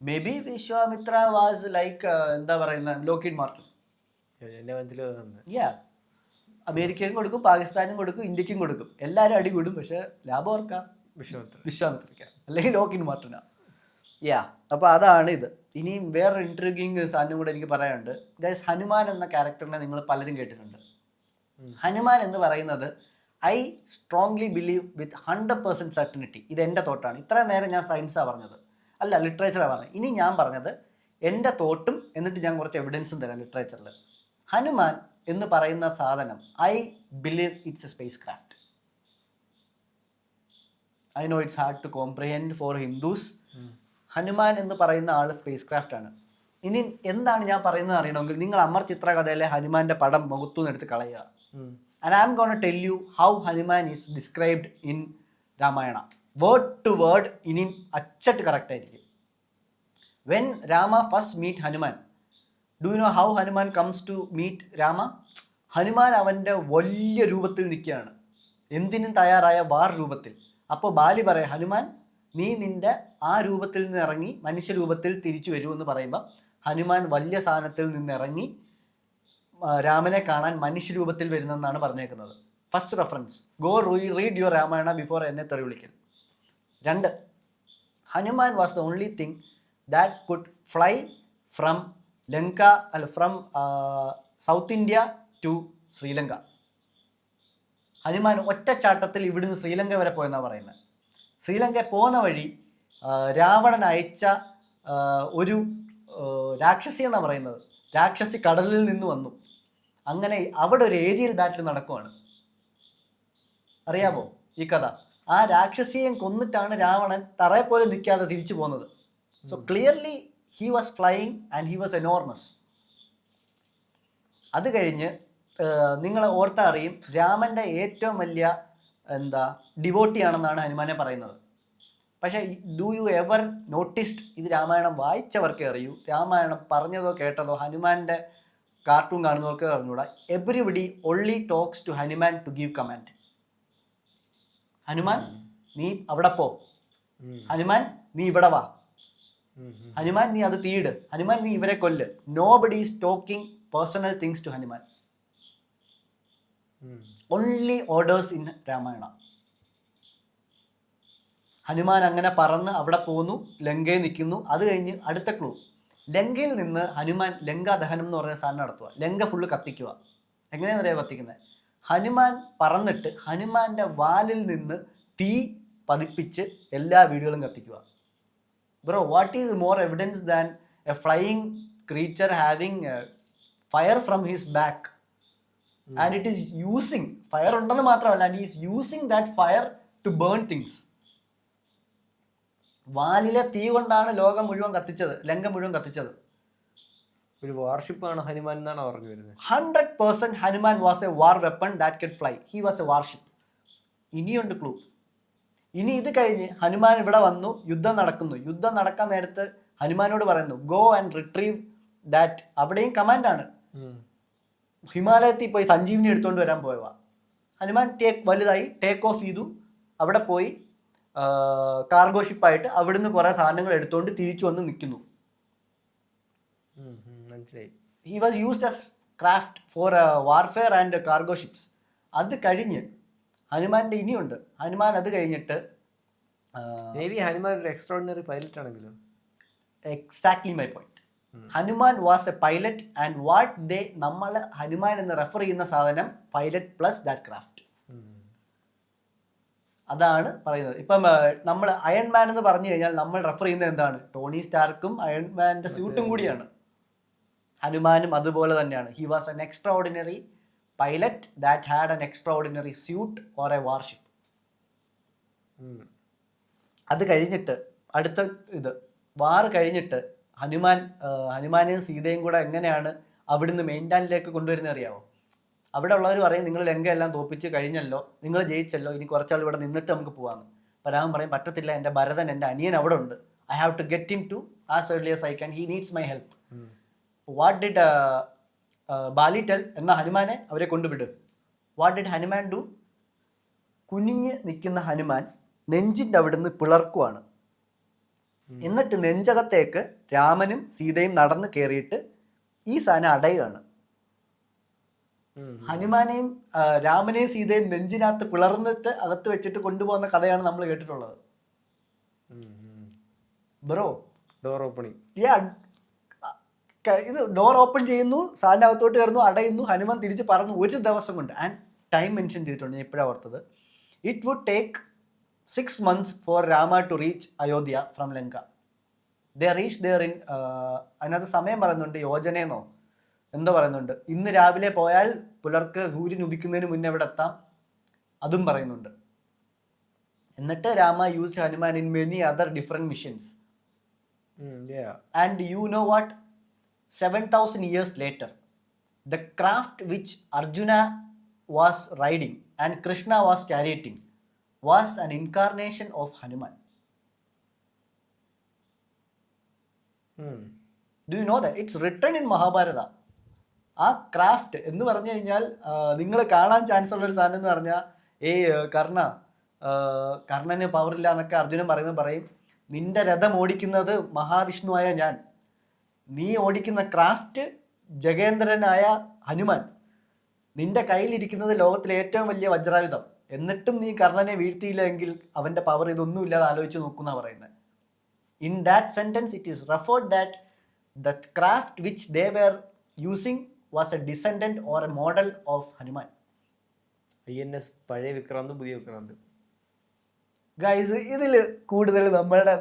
Maybe Vishwamitra was like എന്താ പറയുന്ന Lockheed Martin. Yeah, അമേരിക്കയും കൊടുക്കും, പാകിസ്ഥാനും കൊടുക്കും, ഇന്ത്യക്കും കൊടുക്കും. എല്ലാവരും അടി കൂടും. പക്ഷെ ലാഭം ഓർക്കാ വിശ്വാമിത്രയ്ക്ക് അല്ലെങ്കിൽ ലോക്കിഡ് മാർട്ടിനാ. യാ, അപ്പോൾ അതാണ് ഇത്. ഇനിയും വേറൊരു ഇൻട്രിഗിങ് സാധനം കൂടെ എനിക്ക് പറയാനുണ്ട് ഗൈസ്. ഹനുമാൻ എന്ന ക്യാരക്ടറിനെ നിങ്ങൾ പലരും കേട്ടിട്ടുണ്ട്. ഹനുമാൻ എന്ന് പറയുന്നത് I strongly believe with 100% certainty, ഇത് എൻ്റെ തോട്ടാണ്. ഇത്രയും നേരം ഞാൻ സയൻസാണ് പറഞ്ഞത്, അല്ല ലിറ്ററേച്ചറാണ് പറഞ്ഞത്. ഇനി ഞാൻ പറഞ്ഞത് എൻ്റെ തോട്ടും, എന്നിട്ട് ഞാൻ കുറച്ച് എവിഡൻസും തരാം ലിറ്ററേച്ചറിൽ. ഹനുമാൻ എന്ന് പറയുന്ന സാധനം I believe it's a spacecraft. I know it's hard to comprehend for Hindus. Hanuman എന്ന് പറയുന്ന ആൾ സ്പേസ് ക്രാഫ്റ്റ് ആണ്. ഇനി എന്താണ് ഞാൻ പറയുന്നത് അറിയണമെങ്കിൽ നിങ്ങൾ അമർ ചിത്ര കഥയിലെ ഹനുമാന്റെ പടം മുഖത്തുനിന്ന് എടുത്ത് കളയുക. And I'm going to tell you how Hanuman is described in Ramayana. Word to word, ഇനിയും അച്ചട്ട് കറക്റ്റ് ആയിരിക്കും. When Rama first meet Hanuman, do you know how Hanuman comes to meet Rama? Hanuman അവൻ്റെ വലിയ രൂപത്തിൽ നിൽക്കുകയാണ്, എന്തിനും തയ്യാറായ വാർ രൂപത്തിൽ. അപ്പോൾ ബാലി പറയാം, ഹനുമാൻ നീ നിൻ്റെ ആ രൂപത്തിൽ നിന്ന് ഇറങ്ങി മനുഷ്യരൂപത്തിൽ തിരിച്ചു വരൂ എന്ന് പറയുമ്പോൾ ഹനുമാൻ വലിയ സാധനത്തിൽ നിന്നിറങ്ങി രാമനെ കാണാൻ മനുഷ്യരൂപത്തിൽ വരുന്നെന്നാണ് പറഞ്ഞേക്കുന്നത്. First reference, go read your Ramayana before എന്നെ തെറി വിളിക്കൽ. 2, Hanuman was the only thing that could fly from Lanka from South India to Sri Lanka. Hanuman ഒറ്റച്ചാട്ടത്തിൽ ഇവിടുന്ന് ശ്രീലങ്ക വരെ പോയെന്നാണ് പറയുന്നത്. ശ്രീലങ്ക പോകുന്ന വഴി രാവണൻ അയച്ച ഒരു രാക്ഷസി എന്നാണ് പറയുന്നത്. രാക്ഷസി കടലിൽ നിന്ന് വന്നു. അങ്ങനെ അവിടെ ഒരു ഏരിയൽ ബാറ്റിൽ നടക്കുവാണ്. അറിയാമോ ഈ കഥ? ആ രാക്ഷസിയെ കൊന്നിട്ടാണ് രാവണൻ തറയെ പോലെ നിൽക്കാതെ തിരിച്ചു പോകുന്നത്. So clearly he was flying and he was enormous. അത് കഴിഞ്ഞ് നിങ്ങൾ ഓർത്താ അറിയും, രാമൻ്റെ ഏറ്റവും വലിയ ഡിവോട്ടി ആണെന്നാണ് ഹനുമാനെ പറയുന്നത്. പക്ഷേ ഡു യു എവർ നോട്ടിസ്ഡ്, ഇത് രാമായണം വായിച്ചവർക്കേ അറിയൂ, രാമായണം പറഞ്ഞതോ കേട്ടതോ ഹനുമാൻ്റെ കാർട്ടൂൺ കാണുന്നവർക്ക് അറിഞ്ഞൂടാ. Everybody only talks to Hanuman to give command. Hanuman നീ അവിടെ പോ, ഹനുമാൻ നീ ഇവിടെ വാ, ഹനുമാൻ നീ അത് തീയിട്, ഹനുമാൻ നീ ഇവരെ കൊല്ല്. Nobody is talking personal things to Hanuman. Only orders in Ramayana. Hanuman അങ്ങനെ പറന്ന് അവിടെ പോകുന്നു, ലങ്കയിൽ നിൽക്കുന്നു. അത് കഴിഞ്ഞ് അടുത്ത ക്ലൂ, ലങ്കയിൽ നിന്ന് ഹനുമാൻ ലങ്കാ ദഹനം എന്ന് പറഞ്ഞ സാധനം നടത്തുക. ലങ്ക ഫുള്ള് കത്തിക്കുക. എങ്ങനെയാണെന്ന് അറിയാം കത്തിക്കുന്നത്? ഹനുമാൻ പറന്നിട്ട് ഹനുമാന്റെ വാലിൽ നിന്ന് തീ പതിപ്പിച്ച് എല്ലാ വീടുകളും കത്തിക്കുക. Bro, what is more evidence than a flying creature having fire from his back and it is using fire ഉണ്ടെന്ന് മാത്രമല്ല, and is using that fire to burn things. വാലിലെ തീ കൊണ്ടാണ് ലോകം മുഴുവൻ കത്തിച്ചത്, ലങ്ക മുഴുവൻ കത്തിച്ചത്. ഒരു വാർഷിപ്പാണ് ഹനുമാൻ എന്നാണ് പറഞ്ഞു വരുന്നത്. 100% Hanuman was a war weapon that കെഡ് fly. He was A warship. ഇനിയുണ്ട് ക്ലൂ. ഇനി ഇത് കഴിഞ്ഞ് ഹനുമാൻ ഇവിടെ വന്നു, യുദ്ധം നടക്കുന്നു. യുദ്ധം നടക്കാൻ നേരത്ത് ഹനുമാനോട് പറയുന്നു, ഗോ ആൻഡ് റിട്രീവ് ദാറ്റ്. അവിടെയും കമാൻഡാണ്. ഹിമാലയത്തിൽ പോയി സഞ്ജീവിനി എടുത്തുകൊണ്ട് വരാൻ പോയവ. ഹനുമാൻ വലുതായി ടേക്ക് ഓഫ് ചെയ്തു. അവിടെ പോയി കാർഗോ ഷിപ്പായിട്ട് അവിടുന്ന് കുറെ സാധനങ്ങൾ എടുത്തുകൊണ്ട് തിരിച്ചു വന്ന് നിൽക്കുന്നു. He was used as craft for warfare and cargo ships. അത് കഴിഞ്ഞ് ഹനുമാന്റെ ഇനിയുണ്ട്. ഹനുമാൻ അത് കഴിഞ്ഞിട്ട് ഹനുമാൻ ഒരു എക്സ്ട്രോർഡിനറി പൈലറ്റ് ആണെങ്കിലോ? Exactly my point. Hanuman was a pilot and what they, നമ്മൾ ഹനുമാൻ എന്ന് റെഫർ ചെയ്യുന്ന സാധനം പൈലറ്റ് പ്ലസ് ദാറ്റ് ക്രാഫ്റ്റ്. അതാണ് പറയുന്നത്. ഇപ്പം നമ്മൾ അയൺമാൻ എന്ന് പറഞ്ഞു കഴിഞ്ഞാൽ നമ്മൾ റെഫർ ചെയ്യുന്നത് എന്താണ്? ടോണി സ്റ്റാർക്കും അയൺമാന്റെ സ്യൂട്ടും കൂടിയാണ്. ഹനുമാനും അതുപോലെ തന്നെയാണ്. He was an extraordinary pilot that had an extraordinary suit or a warship. അത് കഴിഞ്ഞിട്ട് അടുത്ത ഇത് വാർ കഴിഞ്ഞിട്ട് ഹനുമാനെയും സീതയും കൂടെ എങ്ങനെയാണ് അവിടുന്ന് മെയിൻലാൻഡിലേക്ക് കൊണ്ടുവരുന്നത് അറിയാമോ? അവിടെ ഉള്ളവർ പറയും, നിങ്ങൾ ലങ്കയെല്ലാം തോപ്പിച്ച് കഴിഞ്ഞല്ലോ, നിങ്ങൾ ജയിച്ചല്ലോ, ഇനി കുറച്ചാൾ ഇവിടെ നിന്നിട്ട് നമുക്ക് പോകാമെന്ന്. അപ്പോൾ രാമൻ പറയും, പറ്റത്തില്ല, എൻ്റെ ഭരതൻ, എൻ്റെ അനിയൻ അവിടെ ഉണ്ട്. I have to get him to as early as I can. He needs my help. What did Bali tell? എന്നാൽ ഹനുമാനെ അവരെ കൊണ്ടുവിട്. What did Hanuman do? കുനിഞ്ഞ് നിൽക്കുന്ന ഹനുമാൻ നെഞ്ചിൻ്റെ അവിടുന്ന് പിളർക്കുവാണ്. എന്നിട്ട് നെഞ്ചകത്തേക്ക് രാമനും സീതയും നടന്ന് കയറിയിട്ട് ഈ സാധനം അടയുകയാണ്. ഹനുമാനെയും രാമനെയും സീതയും നെഞ്ചിനകത്ത് പിളർന്നിട്ട് അകത്ത് വെച്ചിട്ട് കൊണ്ടുപോകുന്ന കഥയാണ് നമ്മൾ കേട്ടിട്ടുള്ളത്. Bro, door opening. ഇത് ഡോർ ഓപ്പൺ ചെയ്യുന്നു, സാധനം അകത്തോട്ട് കയറുന്നു, അടയുന്നു, ഹനുമാൻ തിരിച്ച് പറന്നു 1 ദിവസം കൊണ്ട്. ആൻഡ് ടൈം മെൻഷൻ ചെയ്തിട്ടുണ്ട്, ഞാൻ ഇപ്പോഴാണ് ഓർത്തത്. It would take 6 months for Rama to reach Ayodhya from Lanka. They reach there in, അതിനകത്ത് സമയം പറയുന്നുണ്ട്, യോജനയെന്നോ എന്തോ പറയുന്നുണ്ട്. ഇന്ന് രാവിലെ പോയാൽ പുലർക്ക് സൂര്യൻ ഉദിക്കുന്നതിന് മുന്നേ ഇവിടെ എത്താം, അതും പറയുന്നുണ്ട്. എന്നിട്ട് Rama used Hanuman in many other different missions. And you know what? 7,000 years later, the craft which Arjuna was riding and Krishna was charioting was an incarnation of Hanuman. Do you know that? It's written in Mahabharata. ആ craft എന്ന് പറഞ്ഞു കഴിഞ്ഞാൽ നിങ്ങൾ കാണാൻ chance ഉള്ളൊരു സാധനം എന്ന് പറഞ്ഞാൽ, കർണന് പവറില്ല എന്നൊക്കെ അർജുനൻ പറയുമ്പോൾ പറയും, നിന്റെ രഥം ഓടിക്കുന്നത് മഹാവിഷ്ണുവായ ഞാൻ, നീ ഓടിക്കുന്ന ക്രാഫ്റ്റ് ജഗേന്ദ്രനായ ഹനുമാൻ, നിന്റെ കയ്യിലിരിക്കുന്നത് ലോകത്തിലെ ഏറ്റവും വലിയ വജ്രായുധം, എന്നിട്ടും നീ കർണനെ വീഴ്ത്തിയില്ലെങ്കിൽ അവൻ്റെ പവർ ഇതൊന്നുമില്ലാതെ ആലോചിച്ച് നോക്കുന്ന പറയുന്നത്. In that sentence it is referred that the craft which they were using was a descendant or a model of Hanuman. INS പഴയ വിക്രാന്ത്, പുതിയ വിക്രാന്ത്. ഗൈസ്, ഇതിൽ കൂടുതൽ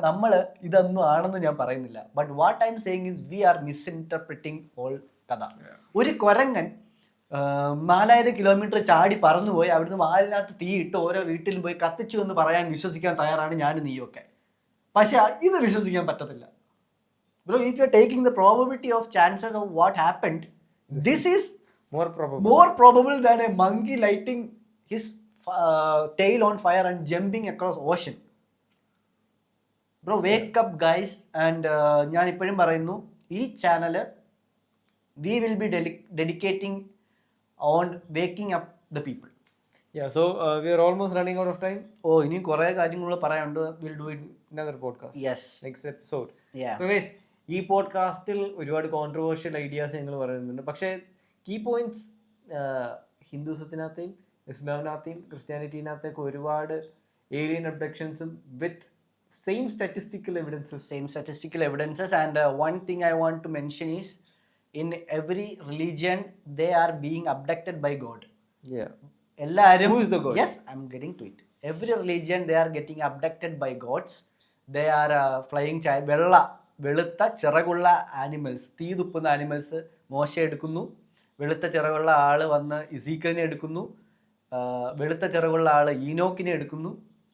നമ്മൾ ഇതൊന്നും ആണെന്ന് ഞാൻ പറയുന്നില്ല. But what I am saying is we are misinterpreting all കഥ. ഒരു കുരങ്ങൻ 4000 കിലോമീറ്റർ ചാടി പറന്നുപോയി അവിടുന്ന് വാലിനകത്ത് തീയിട്ട് ഓരോ വീട്ടിലും പോയി കത്തിച്ചു എന്ന് പറയാൻ വിശ്വസിക്കാൻ തയ്യാറാണ് ഞാനും നീയൊക്കെ. പക്ഷെ ഇത് വിശ്വസിക്കാൻ പറ്റത്തില്ല. Bro, if you are taking the probability of chances of what happened, this is more probable than a monkey lighting his tail on fire and jumping across ocean. Bro, wake up guys. And ഞാൻ ഇപ്പോഴും പറയുന്നു, ഈ channel we will be dedicating on waking up the people. Yeah, so we are almost running out of time. ഇനി കുറേ കാര്യങ്ങൾ പറയാനുണ്ട്. We'll do it another podcast. Yes. Next episode. Yeah. So guys, ഈ പോഡ്കാസ്റ്റിൽ ഒരുപാട് കോൺട്രവേഴ്ഷ്യൽ ഐഡിയാസ് ഞങ്ങൾ പറയുന്നുണ്ട്. പക്ഷേ കീ പോയിന്റ്സ് ഹിന്ദുസത്തിനകത്തെയും ഇസ്ലാമിനകത്തെയും ക്രിസ്ത്യാനിറ്റീനകത്തെയൊക്കെ ഒരുപാട് ഏലിയൻ അബ്ഡക്ഷൻസും with same statistical evidences. And one thing I want to mention is, in every religion they are being abducted by God. Yeah. എല്ലാരും, Who is the God? Yes, I'm getting to it. Every religion they are getting abducted by gods. They are flying വെളുത്ത ചിറകുള്ള animals, തീ തുപ്പുന്ന animals മോശ എടുക്കുന്നു. വെളുത്ത ചിറകുള്ള ആള് വന്ന് ഇസീക്കലിനെ എടുക്കുന്നു. വെളുത്ത ചിറകുള്ള ആള് ഈനോക്കിനെ എടുക്കുന്നു.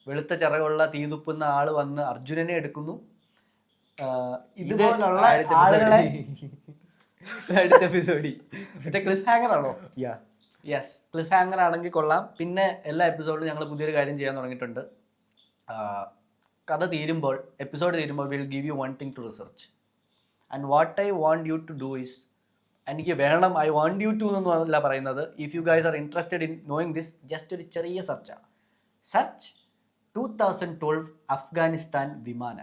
വെളുത്ത ചിറകുള്ള തീ തുപ്പുന്ന ആള് വന്ന് അർജുനനെ എടുക്കുന്നു. ഇതുപോലുള്ള ആളുകളെ അടുത്ത എപ്പിസോഡിൽ ക്ലിഫ് ഹാങ്ങർ ആണോ? Yeah. യെസ്, ക്ലിഫ് ഹാങ്ങർ ആണെങ്കിൽ കൊള്ളാം. പിന്നെ എല്ലാ എപ്പിസോഡിലും ഞങ്ങൾ പുതിയൊരു കാര്യം ചെയ്യാൻ തുടങ്ങിയിട്ടുണ്ട്. കഥ തീരുമ്പോൾ, എപ്പിസോഡ് തീരുമ്പോൾ we'll give you one thing to research. And what I want you to do is, എനിക്ക് വേണം, ഐ വാണ്ട് യു ടു എന്നല്ല പറയുന്നത്. If you guys are interested in knowing this, just ഒരു ചെറിയ സെർച്ചാണ്. സെർച്ച് 2012 അഫ്ഗാനിസ്ഥാൻ വിമാന.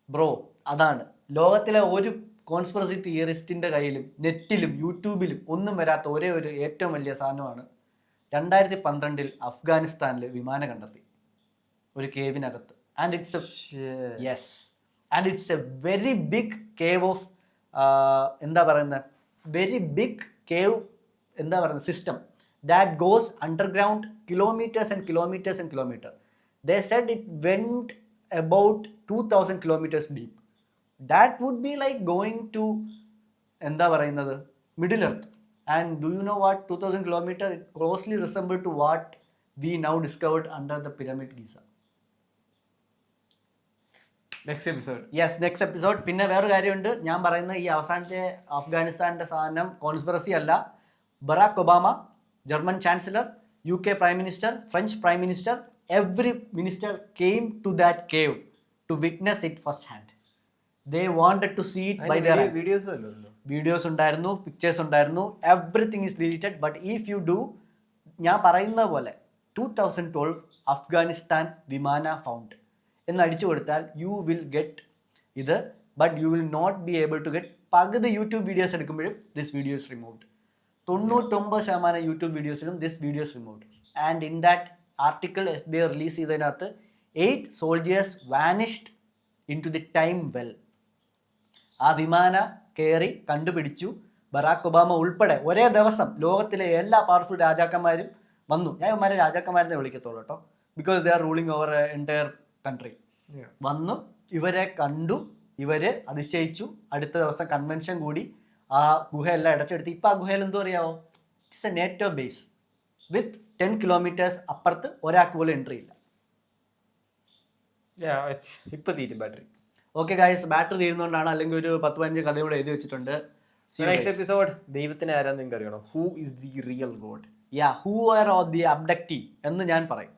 ബ്രോ, അതാണ് ലോകത്തിലെ ഒരു കോൺസ്പിറസി തിയറിസ്റ്റിൻ്റെ കയ്യിലും നെറ്റിലും യൂട്യൂബിലും ഒന്നും വരാത്ത ഒരേ ഒരു ഏറ്റവും വലിയ സാധനമാണ് 2012 അഫ്ഗാനിസ്ഥാനിൽ വിമാനം കണ്ടെത്തി ഒരു കേവിനകത്ത്. And it's and it's a very big cave of very big cave system that goes underground kilometers and kilometers and kilometers. They said it went about 2000 kilometers deep. That would be like going to Middle Earth. And do you know what? 2000 kilometers, it closely resembled to what we now discovered under the Pyramid Giza. Next episode. Yes, next episode. പിന്നെ വേറെ കാര്യമുണ്ട്, ഞാൻ പറയുന്ന ഈ അവസാനത്തെ അഫ്ഗാനിസ്ഥാൻ്റെ സാധനം conspiracy അല്ല. Barack Obama, German Chancellor, UK Prime Minister, French Prime Minister, every minister came to that cave to witness it first hand. They wanted to see it by their videos ഉണ്ടായിരുന്നു, പിക്ചേഴ്സ് ഉണ്ടായിരുന്നു. Everything is deleted. But if you do, ഞാൻ പറയുന്ന പോലെ 2012 അഫ്ഗാനിസ്ഥാൻ വിമാന found എന്ന് അടിച്ചു കൊടുത്താൽ you will get it. But you will not be able to get പകുതി യൂട്യൂബ് വീഡിയോസ് എടുക്കുമ്പോഴും this video is removed. 99% YouTube വീഡിയോസിലും this videos removed. And in that article FBI release ചെയ്തതിനകത്ത് 8 soldiers vanished into the time well. ആ വിമാന കയറി കണ്ടുപിടിച്ചു. Barack Obama ഉൾപ്പെടെ ഒരേ ദിവസം ലോകത്തിലെ എല്ലാ പവർഫുൾ രാജാക്കന്മാരും വന്നു. ഞാൻ ഇവന്മാരെ രാജാക്കന്മാരെന്നെ വിളിക്കത്തുള്ളൂ കേട്ടോ, because they are ruling over entire country. വന്നു, ഇവരെ കണ്ടു, ഇവര് അതിശയിച്ചു. അടുത്ത ദിവസം കൺവെൻഷൻ കൂടി, ആ ഗുഹയെല്ലാം അടച്ചെടുത്ത്. ഇപ്പം ആ ഗുഹയിൽ എന്തോ അറിയാമോ? It's A NATO base with 10 kilometers അപ്പുറത്ത് ഒരാൾക്ക് പോലും എൻട്രി ഇല്ല. ഇപ്പൊ തീരും ബാറ്ററി. ഓക്കെ ഗൈസ്, ബാറ്ററി തീരുന്നതുകൊണ്ടാണ്, അല്ലെങ്കിൽ ഒരു 10-15 കഥ കൂടെ എഴുതി വെച്ചിട്ടുണ്ട്. നെക്സ്റ്റ് എപ്പിസോഡ് ദൈവത്തിന് ആരാന്ന് നിങ്ങൾക്ക് അറിയണം. Who is the real God? Who are the abductive എന്ന് ഞാൻ പറയും.